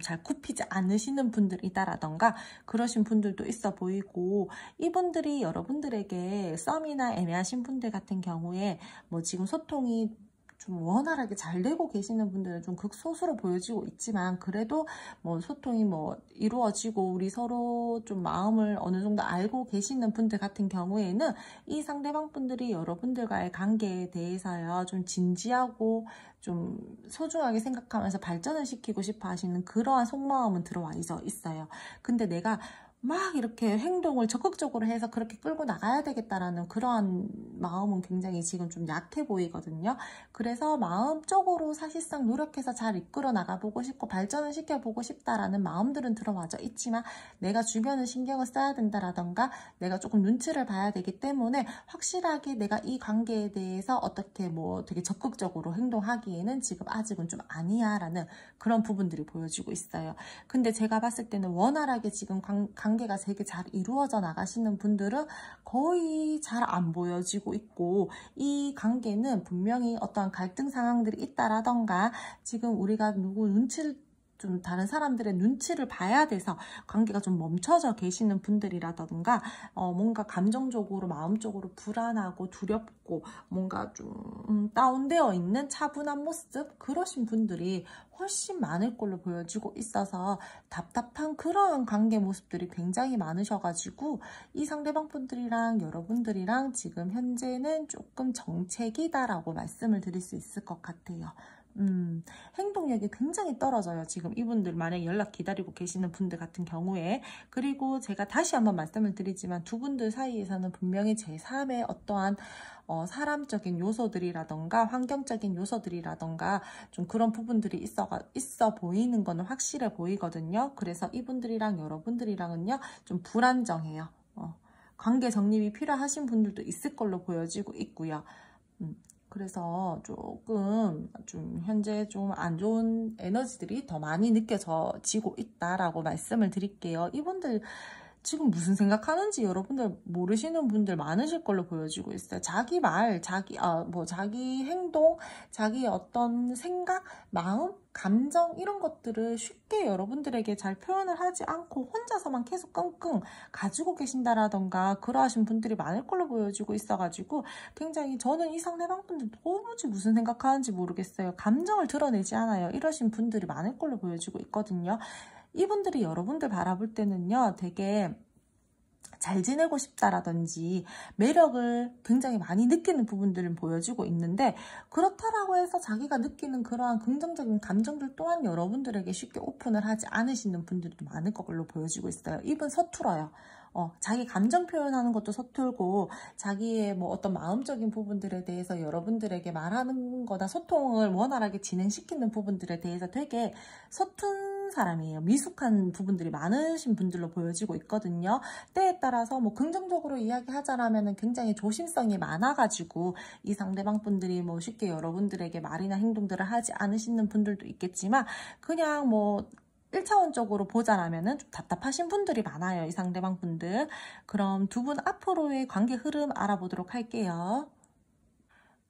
잘 굽히지 않으시는 분들이다라던가 그러신 분들도 있어 보이고 이분들이 여러분들에게 썸이나 애매하신 분들 같은 경우에 뭐 지금 소통이 좀 원활하게 잘 되고 계시는 분들은 좀 극소수로 보여지고 있지만, 그래도 뭐 소통이 뭐 이루어지고 우리 서로 좀 마음을 어느 정도 알고 계시는 분들 같은 경우에는 이 상대방 분들이 여러분들과의 관계에 대해서요, 좀 진지하고 좀 소중하게 생각하면서 발전을 시키고 싶어 하시는 그러한 속마음은 들어와 있어요. 근데 내가 막 이렇게 행동을 적극적으로 해서 그렇게 끌고 나가야 되겠다라는 그러한 마음은 굉장히 지금 좀 약해 보이거든요. 그래서 마음적으로 사실상 노력해서 잘 이끌어 나가보고 싶고 발전을 시켜보고 싶다라는 마음들은 들어와져 있지만, 내가 주변을 신경을 써야 된다라던가 내가 조금 눈치를 봐야 되기 때문에 확실하게 내가 이 관계에 대해서 어떻게 뭐 되게 적극적으로 행동하기에는 지금 아직은 좀 아니야 라는 그런 부분들이 보여지고 있어요. 근데 제가 봤을 때는 원활하게 지금 관계가 되게 잘 이루어져 나가시는 분들은 거의 잘 안 보여지고 있고, 이 관계는 분명히 어떠한 갈등 상황들이 있다라던가 지금 우리가 누구 눈치를 좀 다른 사람들의 눈치를 봐야 돼서 관계가 좀 멈춰져 계시는 분들이라던가 뭔가 감정적으로 마음적으로 불안하고 두렵고 뭔가 좀 다운되어 있는 차분한 모습, 그러신 분들이 훨씬 많을 걸로 보여지고 있어서 답답한 그러한 관계 모습들이 굉장히 많으셔가지고 이 상대방 분들이랑 여러분들이랑 지금 현재는 조금 정체기다라고 말씀을 드릴 수 있을 것 같아요. 행동력이 굉장히 떨어져요. 지금 이분들 만약에 연락 기다리고 계시는 분들 같은 경우에. 그리고 제가 다시 한번 말씀을 드리지만 두 분들 사이에서는 분명히 제3의 어떠한 사람적인 요소들이라던가 환경적인 요소들이라던가 좀 그런 부분들이 있어 보이는 거는 확실해 보이거든요. 그래서 이분들이랑 여러분들이랑은요 좀 불안정해요. 관계 정립이 필요하신 분들도 있을 걸로 보여지고 있고요. 그래서 조금 좀 현재 좀 안 좋은 에너지들이 더 많이 느껴지고 있다라고 말씀을 드릴게요. 이분들 지금 무슨 생각하는지 여러분들 모르시는 분들 많으실 걸로 보여지고 있어요. 자기 말, 자기 행동, 자기 어떤 생각, 마음, 감정 이런 것들을 쉽게 여러분들에게 잘 표현을 하지 않고 혼자서만 계속 끙끙 가지고 계신다라던가 그러하신 분들이 많을 걸로 보여지고 있어가지고 굉장히 저는 이 상대방 분들 도무지 무슨 생각하는지 모르겠어요. 감정을 드러내지 않아요. 이러신 분들이 많을 걸로 보여지고 있거든요. 이분들이 여러분들 바라볼 때는요 되게 잘 지내고 싶다라든지 매력을 굉장히 많이 느끼는 부분들은 보여지고 있는데, 그렇다라고 해서 자기가 느끼는 그러한 긍정적인 감정들 또한 여러분들에게 쉽게 오픈을 하지 않으시는 분들도 많을 걸로 보여지고 있어요. 이분 서툴어요. 자기 감정 표현하는 것도 서툴고 자기의 뭐 어떤 마음적인 부분들에 대해서 여러분들에게 말하는 거나 소통을 원활하게 진행시키는 부분들에 대해서 되게 서툰 사람이에요. 미숙한 부분들이 많으신 분들로 보여지고 있거든요. 때에 따라서 뭐 긍정적으로 이야기하자라면 굉장히 조심성이 많아가지고 이 상대방 분들이 뭐 쉽게 여러분들에게 말이나 행동들을 하지 않으시는 분들도 있겠지만, 그냥 뭐 1차원적으로 보자라면 좀 답답하신 분들이 많아요. 이 상대방 분들. 그럼 두 분 앞으로의 관계 흐름 알아보도록 할게요.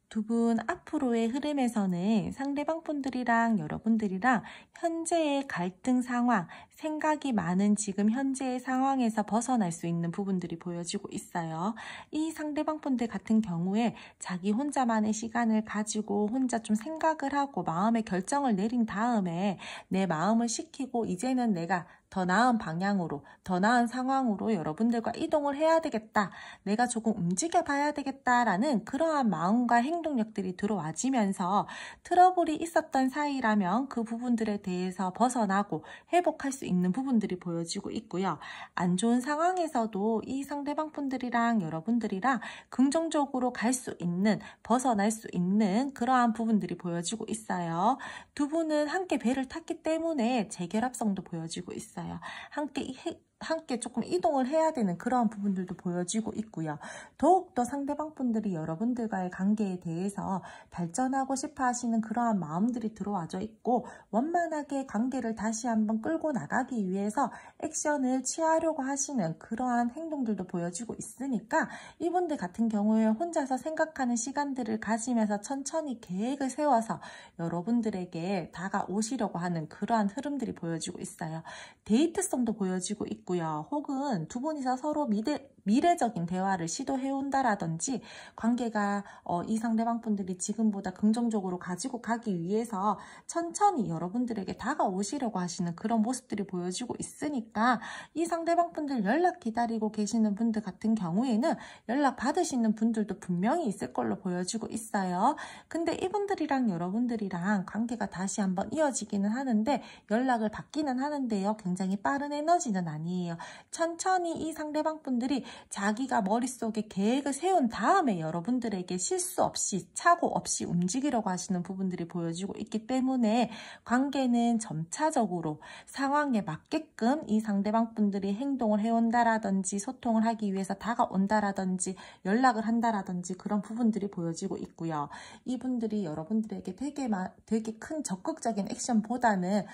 두 분 앞으로의 흐름에서는 상대방 분들이랑 여러분들이랑 현재의 갈등 상황, 생각이 많은 지금 현재의 상황에서 벗어날 수 있는 부분들이 보여지고 있어요. 이 상대방 분들 같은 경우에 자기 혼자만의 시간을 가지고 혼자 좀 생각을 하고 마음의 결정을 내린 다음에 내 마음을 식히고 이제는 내가 더 나은 방향으로, 더 나은 상황으로 여러분들과 이동을 해야 되겠다. 내가 조금 움직여 봐야 되겠다라는 그러한 마음과 행동력들이 들어와지면서 트러블이 있었던 사이라면 그 부분들에 대해서 벗어나고 회복할 수 있는 부분들이 보여지고 있고요. 안 좋은 상황에서도 이 상대방 분들이랑 여러분들이랑 긍정적으로 갈 수 있는, 벗어날 수 있는 그러한 부분들이 보여지고 있어요. 두 분은 함께 배를 탔기 때문에 재결합성도 보여지고 있어요. 함께 조금 이동을 해야 되는 그러한 부분들도 보여지고 있고요. 더욱더 상대방 분들이 여러분들과의 관계에 대해서 발전하고 싶어 하시는 그러한 마음들이 들어와져 있고, 원만하게 관계를 다시 한번 끌고 나가기 위해서 액션을 취하려고 하시는 그러한 행동들도 보여지고 있으니까, 이분들 같은 경우에 혼자서 생각하는 시간들을 가지면서 천천히 계획을 세워서 여러분들에게 다가오시려고 하는 그러한 흐름들이 보여지고 있어요. 데이트성도 보여지고 있고요. 있고요. 혹은 두 분이서 서로 미래적인 대화를 시도해온다라든지 관계가 이 상대방 분들이 지금보다 긍정적으로 가지고 가기 위해서 천천히 여러분들에게 다가오시려고 하시는 그런 모습들이 보여지고 있으니까 이 상대방 분들 연락 기다리고 계시는 분들 같은 경우에는 연락 받으시는 분들도 분명히 있을 걸로 보여지고 있어요. 근데 이분들이랑 여러분들이랑 관계가 다시 한번 이어지기는 하는데 연락을 받기는 하는데요. 굉장히 빠른 에너지는 아니에요. 천천히 이 상대방 분들이 자기가 머릿속에 계획을 세운 다음에 여러분들에게 실수 없이 착오 없이 움직이려고 하시는 부분들이 보여지고 있기 때문에 관계는 점차적으로 상황에 맞게끔 이 상대방 분들이 행동을 해온다라든지 소통을 하기 위해서 다가온다라든지 연락을 한다라든지 그런 부분들이 보여지고 있고요. 이분들이 여러분들에게 되게 큰 적극적인 액션보다는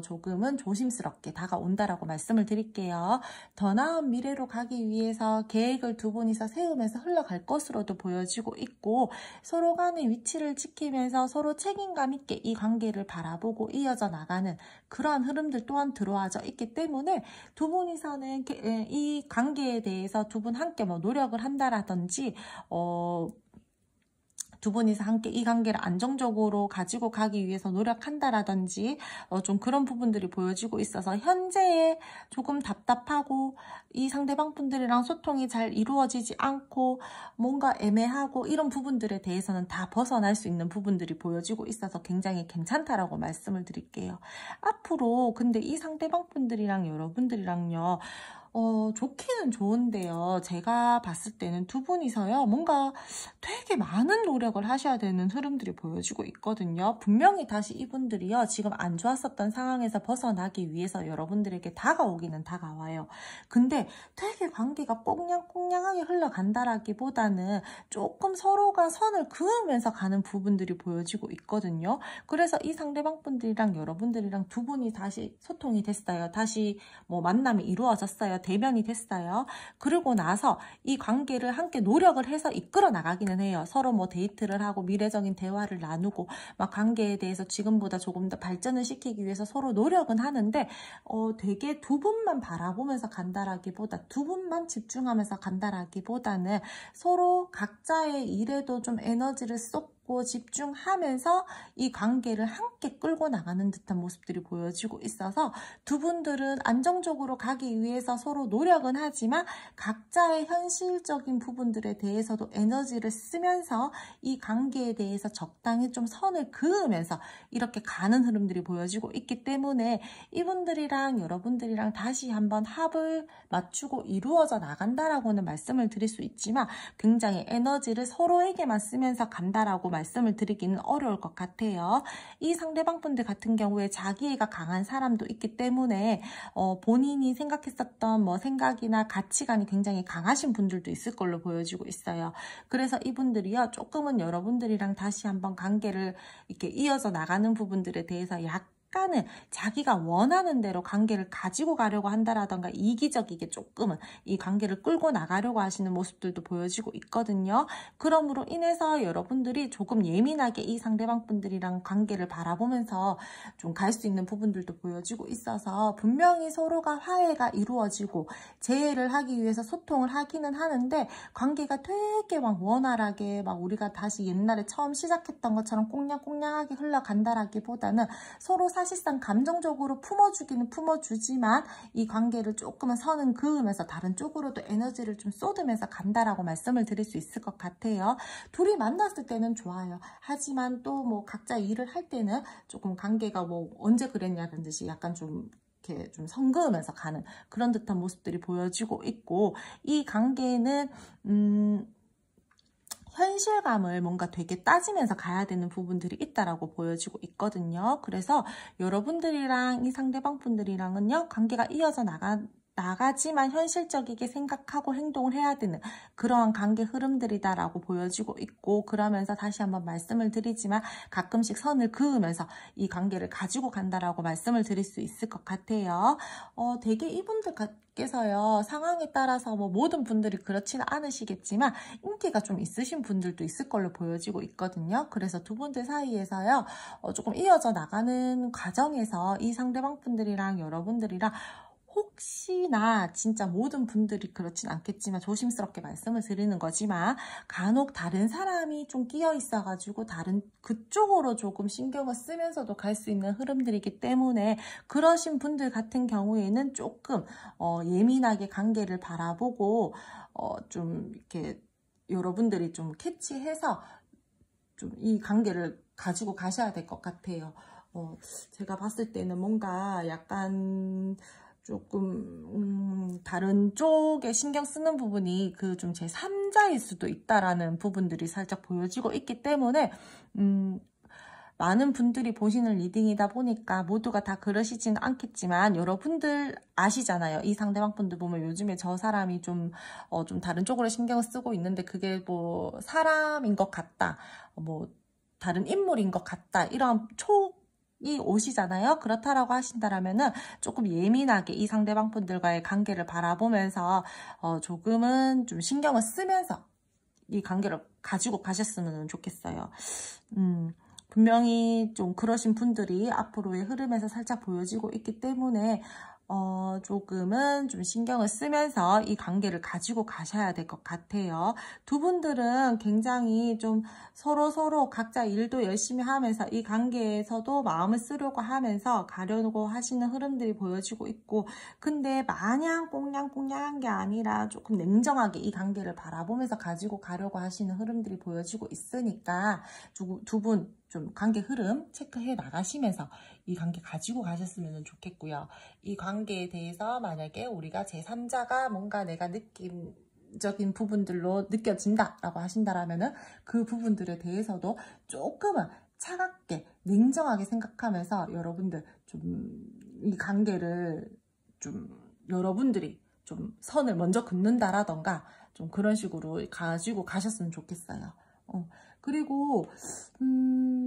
조금은 조심스럽게 다가온다라고 말씀을 드릴게요. 더 나은 미래로 가기 위해서 계획을 두 분이서 세우면서 흘러갈 것으로도 보여지고 있고 서로 간의 위치를 지키면서 서로 책임감 있게 이 관계를 바라보고 이어져 나가는 그러한 흐름들 또한 들어와져 있기 때문에 두 분이서는 이 관계에 대해서 두 분 함께 뭐 노력을 한다라든지 두 분이서 함께 이 관계를 안정적으로 가지고 가기 위해서 노력한다라든지 좀 그런 부분들이 보여지고 있어서 현재에 조금 답답하고 이 상대방 분들이랑 소통이 잘 이루어지지 않고 뭔가 애매하고 이런 부분들에 대해서는 다 벗어날 수 있는 부분들이 보여지고 있어서 굉장히 괜찮다라고 말씀을 드릴게요. 앞으로 근데 이 상대방 분들이랑 여러분들이랑요 좋기는 좋은데요. 제가 봤을 때는 두 분이서요. 뭔가 되게 많은 노력을 하셔야 되는 흐름들이 보여지고 있거든요. 분명히 다시 이분들이요. 지금 안 좋았었던 상황에서 벗어나기 위해서 여러분들에게 다가오기는 다가와요. 근데 되게 관계가 꽁냥꽁냥하게 흘러간다라기보다는 조금 서로가 선을 그으면서 가는 부분들이 보여지고 있거든요. 그래서 이 상대방 분들이랑 여러분들이랑 두 분이 다시 소통이 됐어요. 다시 뭐 만남이 이루어졌어요. 대면이 됐어요. 그러고 나서 이 관계를 함께 노력을 해서 이끌어 나가기는 해요. 서로 뭐 데이트를 하고 미래적인 대화를 나누고 막 관계에 대해서 지금보다 조금 더 발전을 시키기 위해서 서로 노력은 하는데 되게 두 분만 바라보면서 간다라기보다 두 분만 집중하면서 간다라기보다는 서로 각자의 일에도 좀 에너지를 쏟고 집중하면서 이 관계를 함께 끌고 나가는 듯한 모습들이 보여지고 있어서 두 분들은 안정적으로 가기 위해서 서로 노력은 하지만 각자의 현실적인 부분들에 대해서도 에너지를 쓰면서 이 관계에 대해서 적당히 좀 선을 그으면서 이렇게 가는 흐름들이 보여지고 있기 때문에 이분들이랑 여러분들이랑 다시 한번 합을 맞추고 이루어져 나간다라고는 말씀을 드릴 수 있지만 굉장히 에너지를 서로에게만 쓰면서 간다라고 말씀을 드리기는 어려울 것 같아요. 이 상대방 분들 같은 경우에 자기애가 강한 사람도 있기 때문에 본인이 생각했었던 뭐 생각이나 가치관이 굉장히 강하신 분들도 있을 걸로 보여지고 있어요. 그래서 이분들이요 조금은 여러분들이랑 다시 한번 관계를 이렇게 이어져 나가는 부분들에 대해서 약간은 자기가 원하는 대로 관계를 가지고 가려고 한다라던가 이기적이게 조금은 이 관계를 끌고 나가려고 하시는 모습들도 보여지고 있거든요. 그러므로 인해서 여러분들이 조금 예민하게 이 상대방 분들이랑 관계를 바라보면서 좀 갈 수 있는 부분들도 보여지고 있어서 분명히 서로가 화해가 이루어지고 재회를 하기 위해서 소통을 하기는 하는데 관계가 되게 막 원활하게 막 우리가 다시 옛날에 처음 시작했던 것처럼 꽁냥꽁냥하게 흘러간다라기보다는 서로 사실상 감정적으로 품어주기는 품어주지만 이 관계를 조금은 선은 그으면서 다른 쪽으로도 에너지를 좀 쏟으면서 간다라고 말씀을 드릴 수 있을 것 같아요. 둘이 만났을 때는 좋아요. 하지만 또 뭐 각자 일을 할 때는 조금 관계가 뭐 언제 그랬냐는 듯이 약간 좀 이렇게 좀 성그으면서 가는 그런 듯한 모습들이 보여지고 있고 이 관계는 현실감을 뭔가 되게 따지면서 가야 되는 부분들이 있다라고 보여지고 있거든요. 그래서 여러분들이랑 이 상대방 분들이랑은요, 관계가 이어져 나가지만 현실적이게 생각하고 행동을 해야 되는 그러한 관계 흐름들이다라고 보여지고 있고 그러면서 다시 한번 말씀을 드리지만 가끔씩 선을 그으면서 이 관계를 가지고 간다라고 말씀을 드릴 수 있을 것 같아요. 되게 이분들께서요 상황에 따라서 뭐 모든 분들이 그렇지는 않으시겠지만 인기가 좀 있으신 분들도 있을 걸로 보여지고 있거든요. 그래서 두 분들 사이에서요 조금 이어져 나가는 과정에서 이 상대방 분들이랑 여러분들이랑 혹시나 진짜 모든 분들이 그렇진 않겠지만 조심스럽게 말씀을 드리는 거지만 간혹 다른 사람이 좀 끼어 있어가지고 다른 그쪽으로 조금 신경을 쓰면서도 갈 수 있는 흐름들이기 때문에 그러신 분들 같은 경우에는 조금 예민하게 관계를 바라보고 좀 이렇게 여러분들이 좀 캐치해서 좀 이 관계를 가지고 가셔야 될 것 같아요. 제가 봤을 때는 뭔가 약간 조금 다른 쪽에 신경 쓰는 부분이 그 좀 제3자일 수도 있다라는 부분들이 살짝 보여지고 있기 때문에 많은 분들이 보시는 리딩이다 보니까 모두가 다 그러시진 않겠지만 여러분들 아시잖아요. 이 상대방 분들 보면 요즘에 저 사람이 좀 다른 쪽으로 신경을 쓰고 있는데 그게 뭐 사람인 것 같다. 뭐 다른 인물인 것 같다. 이런 촉이 오시잖아요. 그렇다라고 하신다라면은 조금 예민하게 이 상대방 분들과의 관계를 바라보면서 조금은 좀 신경을 쓰면서 이 관계를 가지고 가셨으면 좋겠어요. 분명히 좀 그러신 분들이 앞으로의 흐름에서 살짝 보여지고 있기 때문에 조금은 좀 신경을 쓰면서 이 관계를 가지고 가셔야 될 것 같아요. 두 분들은 굉장히 좀 서로 각자 일도 열심히 하면서 이 관계에서도 마음을 쓰려고 하면서 가려고 하시는 흐름들이 보여지고 있고, 근데 마냥 꽁냥꽁냥한 게 아니라 조금 냉정하게 이 관계를 바라보면서 가지고 가려고 하시는 흐름들이 보여지고 있으니까 두 분 좀 관계 흐름 체크해 나가시면서 이 관계 가지고 가셨으면 좋겠고요. 이 관계에 대해서 만약에 우리가 제3자가 뭔가 내가 느낌적인 부분들로 느껴진다라고 하신다라면은 그 부분들에 대해서도 조금은 차갑게 냉정하게 생각하면서 여러분들 좀 이 관계를 좀 여러분들이 좀 선을 먼저 긋는다라던가 좀 그런 식으로 가지고 가셨으면 좋겠어요. 그리고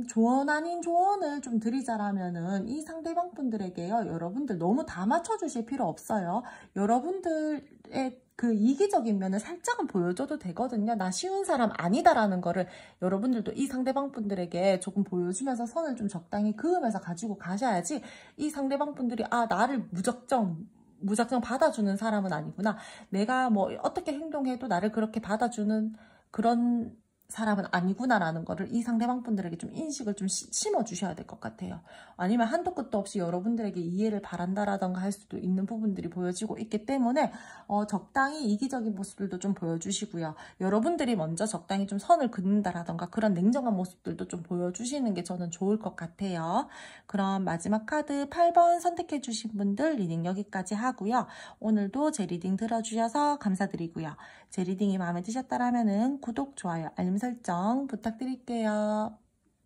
조언 아닌 조언을 좀 드리자라면은 이 상대방 분들에게요, 여러분들 너무 다 맞춰주실 필요 없어요. 여러분들의 그 이기적인 면을 살짝은 보여줘도 되거든요. 나 쉬운 사람 아니다라는 거를 여러분들도 이 상대방 분들에게 조금 보여주면서 선을 좀 적당히 그으면서 가지고 가셔야지 이 상대방 분들이 나를 무작정 받아주는 사람은 아니구나. 내가 뭐 어떻게 행동해도 나를 그렇게 받아주는 그런 사람은 아니구나라는 거를 이 상대방 분들에게 좀 인식을 좀 심어주셔야 될 것 같아요. 아니면 한도 끝도 없이 여러분들에게 이해를 바란다라던가 할 수도 있는 부분들이 보여지고 있기 때문에 적당히 이기적인 모습들도 좀 보여주시고요. 여러분들이 먼저 적당히 좀 선을 긋는다라던가 그런 냉정한 모습들도 좀 보여주시는 게 저는 좋을 것 같아요. 그럼 마지막 카드 8번 선택해 주신 분들 리딩 여기까지 하고요. 오늘도 제 리딩 들어주셔서 감사드리고요. 제 리딩이 마음에 드셨다라면은 구독, 좋아요, 알림 설정 부탁드릴게요.